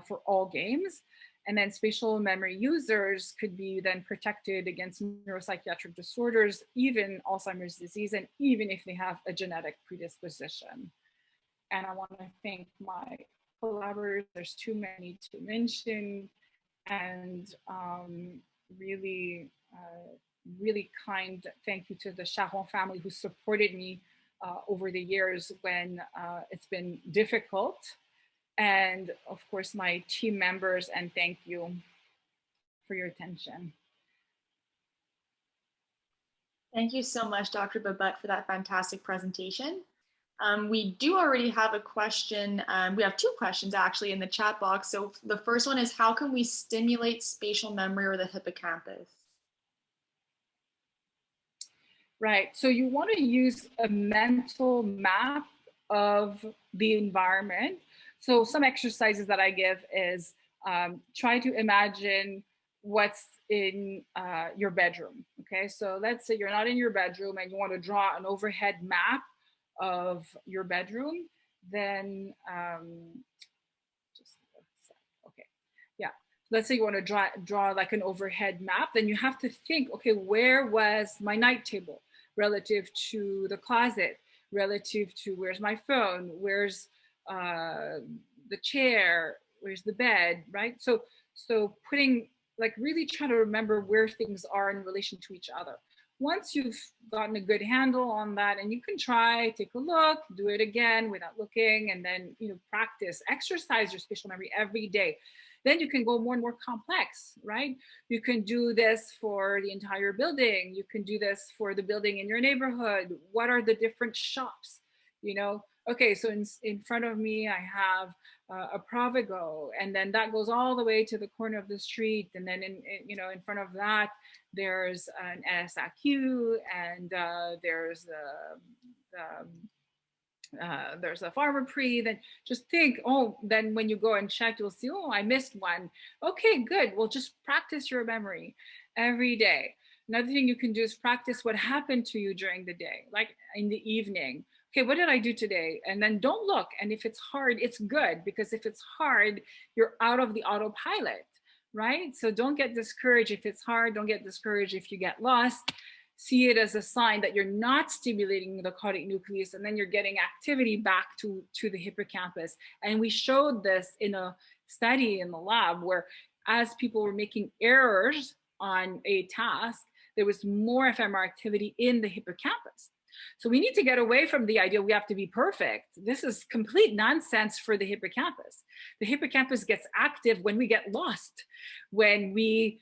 for all games. And then spatial memory users could be then protected against neuropsychiatric disorders, even Alzheimer's disease, and even if they have a genetic predisposition. And I want to thank my collaborators. There's too many to mention, and really kind thank you to the Charon family who supported me over the years when it's been difficult. And of course, my team members, and thank you for your attention. Thank you so much, Dr. Babette, for that fantastic presentation. We do already have a question. We have two questions actually in the chat box. So the first one is, how can we stimulate spatial memory or the hippocampus? Right, so you want to use a mental map of the environment. So some exercises that I give is try to imagine what's in your bedroom, okay? So let's say you're not in your bedroom and you want to draw an overhead map of your bedroom, then just a sec. Okay, yeah. Let's say you want to draw like an overhead map, then you have to think, okay, where was my night table relative to the closet, relative to where's my phone, where's the chair, where's the bed, right? So putting, like, really trying to remember where things are in relation to each other. Once you've gotten a good handle on that, and you can try, take a look, do it again without looking, and then, you know, practice, exercise your spatial memory every day. Then you can go more and more complex, right? You can do this for the entire building. You can do this for the building in your neighborhood. What are the different shops? You know, okay, so in front of me, I have a Provigo, and then that goes all the way to the corner of the street. And then in front of that, there's an SAQ, and there's a Pharmaprix. Then just think, oh, then when you go and check, you'll see, oh, I missed one. Okay, good. Well, just practice your memory every day. Another thing you can do is practice what happened to you during the day, like in the evening. Okay, what did I do today? And then don't look. And if it's hard, it's good, because if it's hard, you're out of the autopilot, right? So don't get discouraged if it's hard. Don't get discouraged if you get lost. See it as a sign that you're not stimulating the cardiac nucleus, and then you're getting activity back to the hippocampus. And we showed this in a study in the lab, where as people were making errors on a task, there was more fMRI activity in the hippocampus. So we need to get away from the idea we have to be perfect. This is complete nonsense for the hippocampus. The hippocampus gets active when we get lost, when we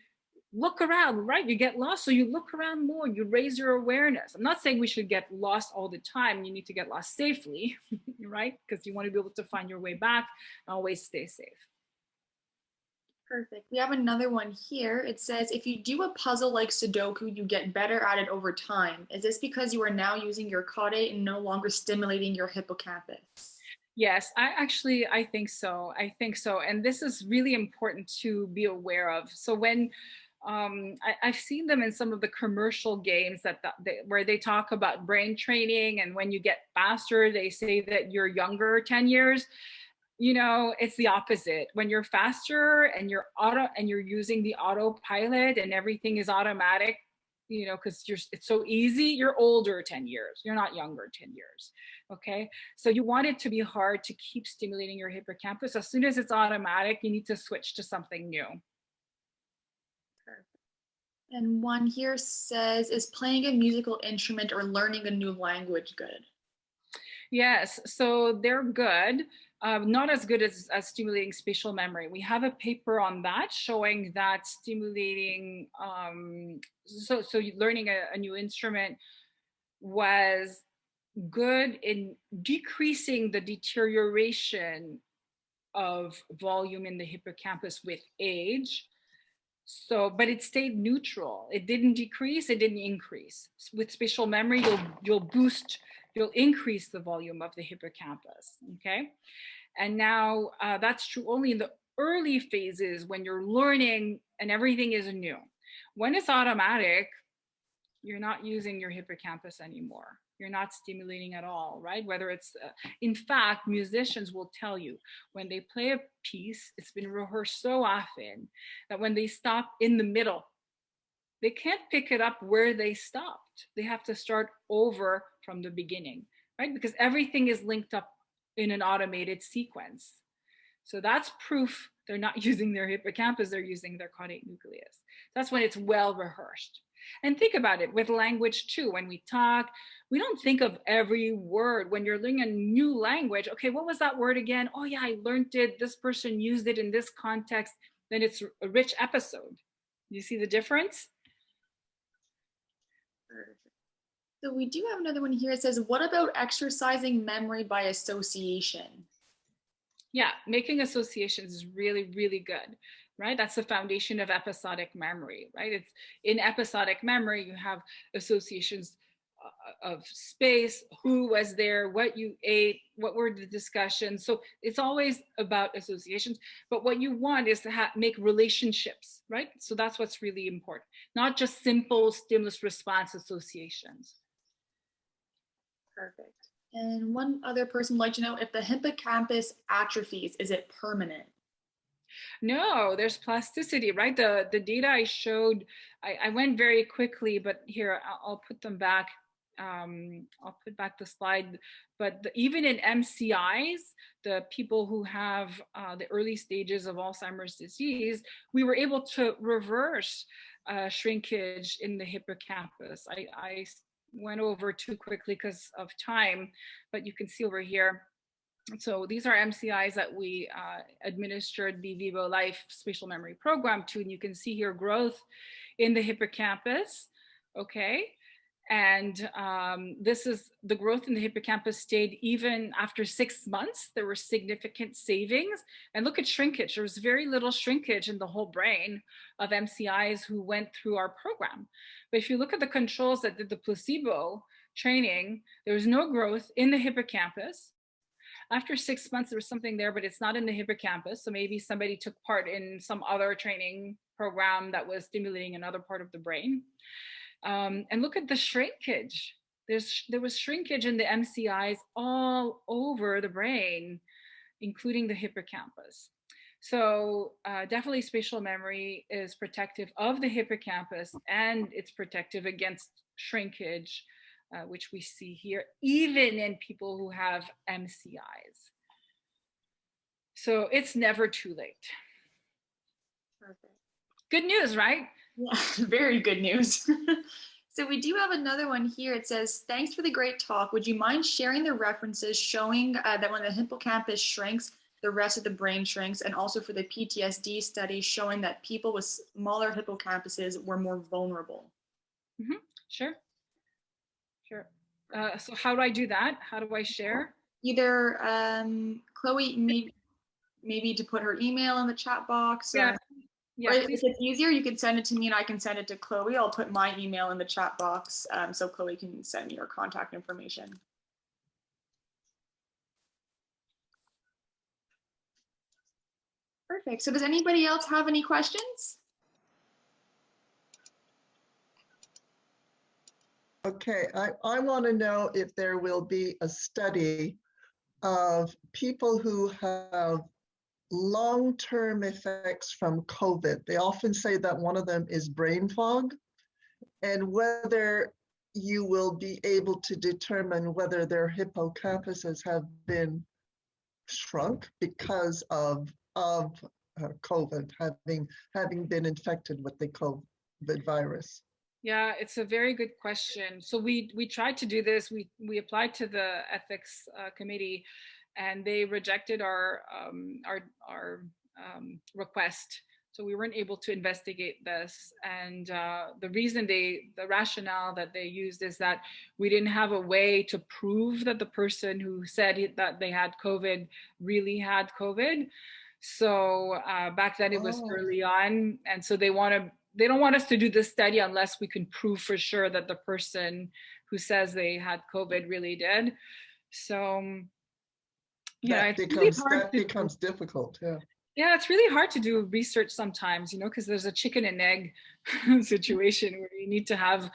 look around, right? You get lost, so you look around more, you raise your awareness. I'm not saying we should get lost all the time. You need to get lost safely, right? Because you want to be able to find your way back and always stay safe. Perfect. We have another one here. It says, if you do a puzzle like Sudoku, you get better at it over time. Is this because you are now using your caudate and no longer stimulating your hippocampus? Yes, I think so. I think so. And this is really important to be aware of. So when I've seen them in some of the commercial games where they talk about brain training, and when you get faster, they say that you're younger 10 years. You know, it's the opposite. When you're faster and you're using the autopilot and everything is automatic, you know, because it's so easy, you're older 10 years. You're not younger 10 years. Okay. So you want it to be hard to keep stimulating your hippocampus. As soon as it's automatic, you need to switch to something new. Perfect. And one here says, is playing a musical instrument or learning a new language good? Yes, so they're good. Not as good as stimulating spatial memory. We have a paper on that showing that stimulating, so learning a new instrument was good in decreasing the deterioration of volume in the hippocampus with age. So, but it stayed neutral. It didn't decrease, it didn't increase. With spatial memory, you'll increase the volume of the hippocampus, okay? And now that's true only in the early phases when you're learning and everything is new. When it's automatic, you're not using your hippocampus anymore, you're not stimulating at all, right? Whether it's, in fact, musicians will tell you when they play a piece, it's been rehearsed so often that when they stop in the middle, they can't pick it up where they stopped. They have to start over from the beginning, right? Because everything is linked up in an automated sequence. So that's proof they're not using their hippocampus, they're using their caudate nucleus. That's when it's well rehearsed. And think about it with language too. When we talk, we don't think of every word. When you're learning a new language, okay, what was that word again? Oh yeah, I learned it. This person used it in this context. Then it's a rich episode. You see the difference? So we do have another one here. It says, what about exercising memory by association? Yeah, making associations is really, really good, right? That's the foundation of episodic memory, right? It's in episodic memory, you have associations of space, who was there, what you ate, what were the discussions. So it's always about associations, but what you want is to make relationships, right? So that's what's really important, not just simple stimulus response associations. Perfect. And one other person would like to know, if the hippocampus atrophies, is it permanent? No, there's plasticity, right? The data I showed, I went very quickly, but here I'll put them back. I'll put back the slide. But even in MCIs, the people who have the early stages of Alzheimer's disease, we were able to reverse shrinkage in the hippocampus. I went over too quickly because of time, but you can see over here. So these are MCIs that we administered the Vivo Life Spatial Memory program to, and you can see here growth in the hippocampus, okay? And this is the growth in the hippocampus stayed even after 6 months. There were significant savings. And look at shrinkage. There was very little shrinkage in the whole brain of MCIs who went through our program. But if you look at the controls that did the placebo training, there was no growth in the hippocampus. After 6 months, there was something there, but it's not in the hippocampus. So maybe somebody took part in some other training program that was stimulating another part of the brain. And look at the shrinkage. There was shrinkage in the MCIs all over the brain, including the hippocampus. So definitely spatial memory is protective of the hippocampus, and it's protective against shrinkage, which we see here, even in people who have MCIs. So it's never too late. Perfect. Good news, right? Yeah, very good news. So we do have another one here. It says, thanks for the great talk. Would you mind sharing the references showing that when the hippocampus shrinks, the rest of the brain shrinks, and also for the PTSD study showing that people with smaller hippocampuses were more vulnerable? Mm-hmm. Sure. So how do I do that? How do I share? Either Chloe, maybe to put her email in the chat box. Yeah. Or if it's easier, you can send it to me and I can send it to Chloe. I'll put my email in the chat box so Chloe can send me her contact information. Perfect. So does anybody else have any questions? Okay, I want to know if there will be a study of people who have long-term effects from COVID. They often say that one of them is brain fog, and whether you will be able to determine whether their hippocampuses have been shrunk because of COVID, having been infected with the COVID virus. Yeah, it's a very good question. So we tried to do this. We applied to the ethics committee, and they rejected our request. So we weren't able to investigate this. And the rationale that they used is that we didn't have a way to prove that the person who said that they had COVID really had COVID. So back then it was early on, and so they don't want us to do this study unless we can prove for sure that the person who says they had COVID really did. So that becomes difficult. Yeah, it's really hard to do research sometimes, because there's a chicken and egg situation where you need to have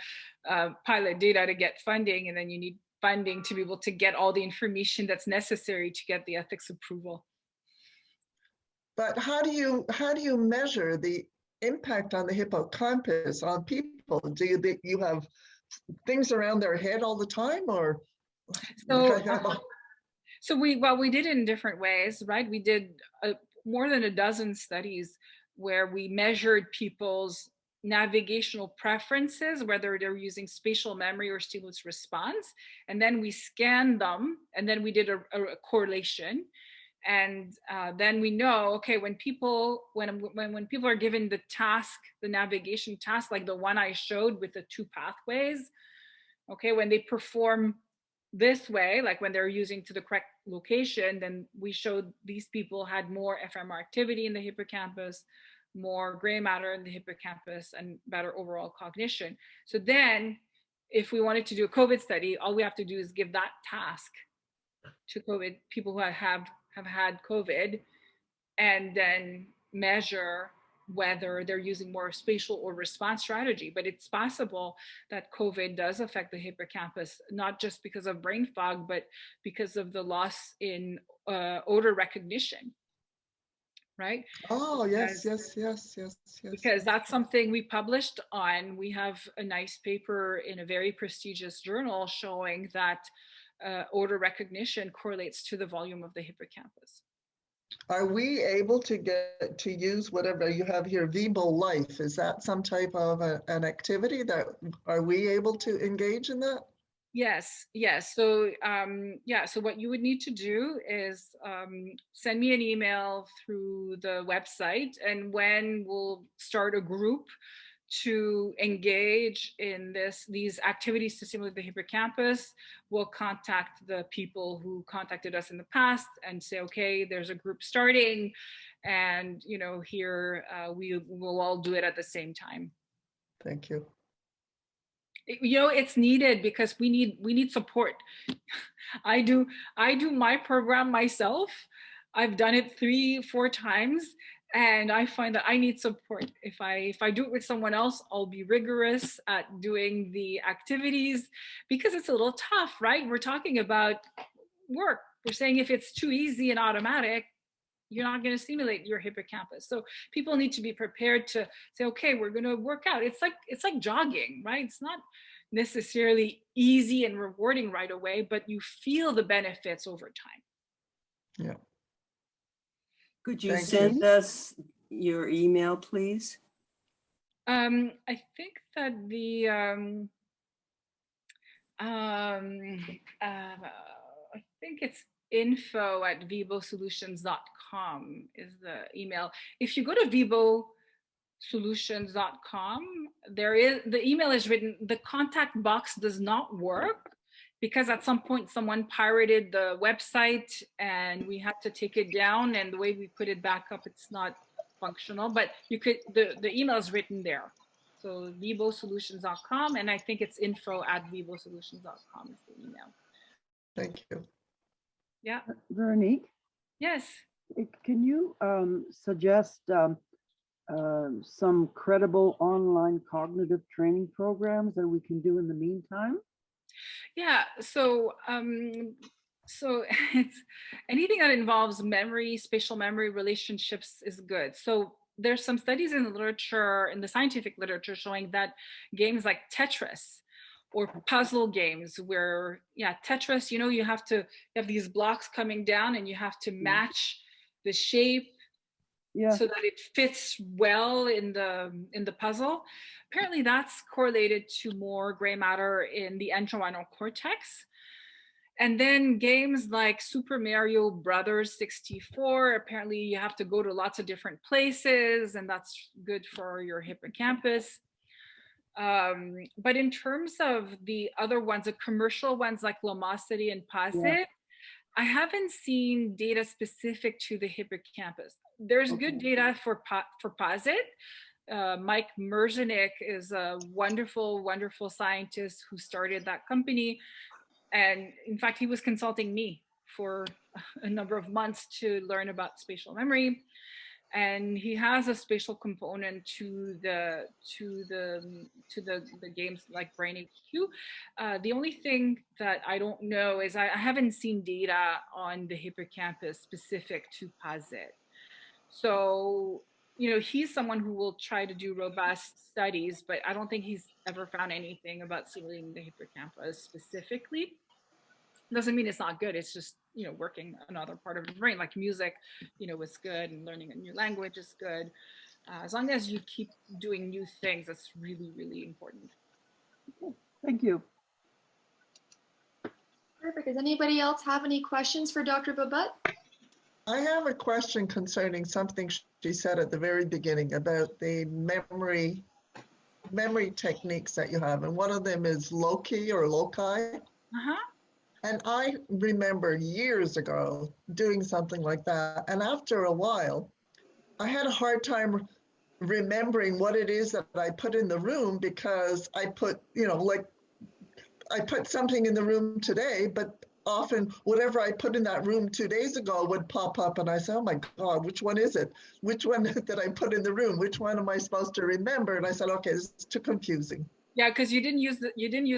pilot data to get funding, and then you need funding to be able to get all the information that's necessary to get the ethics approval. But how do you measure the impact on the hippocampus on people? Do you have things around their head all the time, or? So we did it in different ways, right? We did more than a dozen studies where we measured people's navigational preferences, whether they're using spatial memory or stimulus response, and then we scanned them, and then we did a correlation. And then we know, okay, when people are given the task, the navigation task, like the one I showed with the 2 pathways, okay, when they perform this way, like when they're using to the correct location, then we showed these people had more fMRI activity in the hippocampus, more gray matter in the hippocampus, and better overall cognition. So then if we wanted to do a COVID study, all we have to do is give that task to COVID people who have had COVID, and then measure whether they're using more spatial or response strategy. But it's possible that COVID does affect the hippocampus, not just because of brain fog, but because of the loss in odor recognition, right? Oh, yes. Because that's something we published on. We have a nice paper in a very prestigious journal showing that odor recognition correlates to the volume of the hippocampus. Are we able to get to use whatever you have here, Vibo Life? Is that some type of an activity that, are we able to engage in that? Yes. So so what you would need to do is send me an email through the website, and when we'll start a group to engage in these activities to stimulate the hippocampus, we'll contact the people who contacted us in the past and say, okay, there's a group starting, and here we will all do it at the same time. Thank you. It's needed because we need support. I do my program myself. I've done it 3-4 times, and I find that I need support. If I do it with someone else, I'll be rigorous at doing the activities because it's a little tough, right? We're talking about work. We're saying if it's too easy and automatic, you're not going to stimulate your hippocampus. So people need to be prepared to say, okay, we're going to work out. It's like jogging, right? It's not necessarily easy and rewarding right away, but you feel the benefits over time. Yeah. Could you send us your email, please? I think that the I think it's info@vibosolutions.com is the email. If you go to vibosolutions.com, the email is written. The contact box does not work because at some point someone pirated the website and we had to take it down, and the way we put it back up, it's not functional, but you could, the email is written there. So vibosolutions.com, and I think it's info@vibosolutions.com is the email. Thank you. Yeah. Veronique? Yes. Can you suggest some credible online cognitive training programs that we can do in the meantime? Yeah, so it's anything that involves memory, spatial memory, relationships is good. So there's some studies in the literature, in the scientific literature, showing that games like Tetris or puzzle games where, Tetris, you have these blocks coming down and you have to match the shape so that it fits well in the puzzle. Apparently that's correlated to more gray matter in the entorhinal cortex. And then games like Super Mario Brothers 64, apparently you have to go to lots of different places, and that's good for your hippocampus. But in terms of the other ones, the commercial ones like Loci and Posit, I haven't seen data specific to the hippocampus. There's good data for Posit. Mike Merzenich is a wonderful, wonderful scientist who started that company. And in fact, he was consulting me for a number of months to learn about spatial memory. and he has a spatial component to the games like Brain HQ. The only thing that I don't know is I haven't seen data on the hippocampus specific to PASIT. So, you know, he's someone who will try to do robust studies, but I don't think he's ever found anything about stimulating the hippocampus specifically. Doesn't mean it's not good. It's just, you know, working another part of the brain, like music, you know, was good, and learning a new language is good. As long as you keep doing new things, that's really, really important. Okay, thank you. Perfect. Does anybody else have any questions for Dr. Babut? I have a question concerning something she said at the very beginning about the memory techniques that you have. And one of them is Loci or Loci. And I remember years ago doing something like that. And after a while, I had a hard time remembering what it is that I put in the room, because I put, you know, like I put something in the room today, but often whatever I put in that room 2 days ago would pop up, and I say, oh my God, which one is it? Which one did I put in the room? Which one am I supposed to remember? And I said, okay, this is too confusing. Yeah, because you didn't use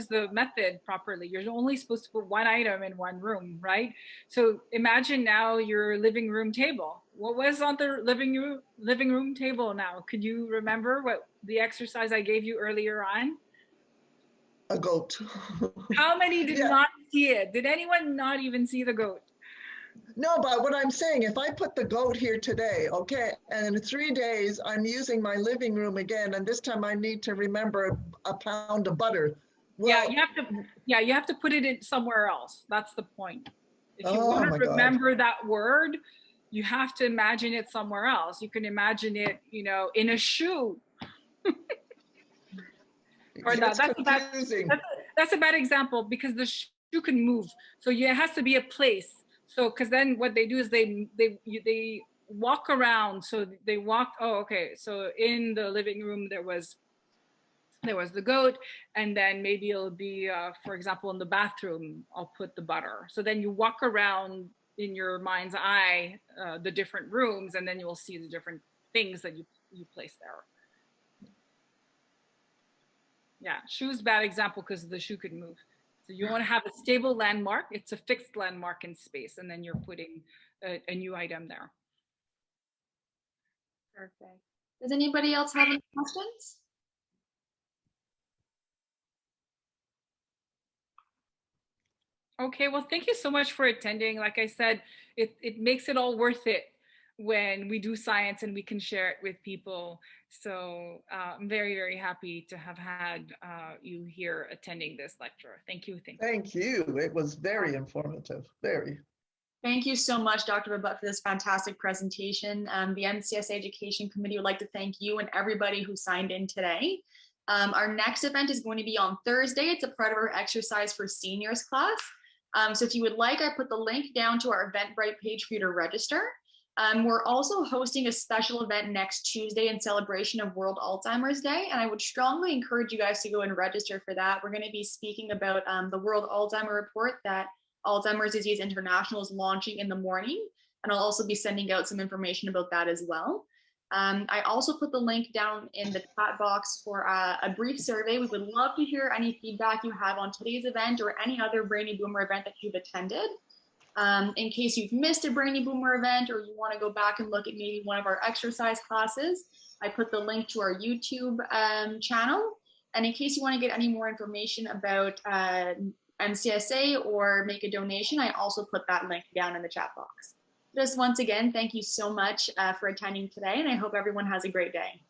the method properly. You're only supposed to put one item in one room, right? So imagine now your living room table. What was on the living room table now? Could you remember what the exercise I gave you earlier on? A goat. How many did not see it? Did anyone not even see the goat? No, but what I'm saying, if I put the goat here today, okay, and in 3 days, I'm using my living room again, and this time I need to remember a pound of butter. Well, you have to put it in somewhere else. That's the point. If you Oh want my to God. remember that word, you have to imagine it somewhere else. You can imagine it, you know, in a shoe. Or That's that's a bad example, because the shoe can move. So it has to be a place. So, because then what they do is they walk around. So they walk. Oh, okay. So in the living room there was the goat, and then maybe it'll be, for example, in the bathroom, I'll put the butter. So then you walk around in your mind's eye the different rooms, and then you will see the different things that you place there. Yeah, shoe's bad example because the shoe could move. So you want to have a stable landmark. It's a fixed landmark in space, and then you're putting a new item there. Perfect. Does anybody else have any questions? Okay, well, thank you so much for attending. Like I said, it makes it all worth it when we do science and we can share it with people. So I'm very, very happy to have had you here attending this lecture. Thank you. Thank you. It was very informative, very. Thank you so much, Dr. Babut, for this fantastic presentation. The NCSA Education Committee would like to thank you and everybody who signed in today. Our next event is going to be on Thursday. It's a part of our exercise for seniors class. So if you would like, I put the link down to our Eventbrite page for you to register. We're also hosting a special event next Tuesday in celebration of World Alzheimer's Day, and I would strongly encourage you guys to go and register for that. We're going to be speaking about the World Alzheimer Report that Alzheimer's Disease International is launching in the morning, and I'll also be sending out some information about that as well. I also put the link down in the chat box for a brief survey. We would love to hear any feedback you have on today's event or any other Brainy Boomer event that you've attended. In case you've missed a Brainy Boomer event or you want to go back and look at maybe one of our exercise classes, I put the link to our YouTube channel. And in case you want to get any more information about NCSA or make a donation, I also put that link down in the chat box. Just once again, thank you so much for attending today, and I hope everyone has a great day.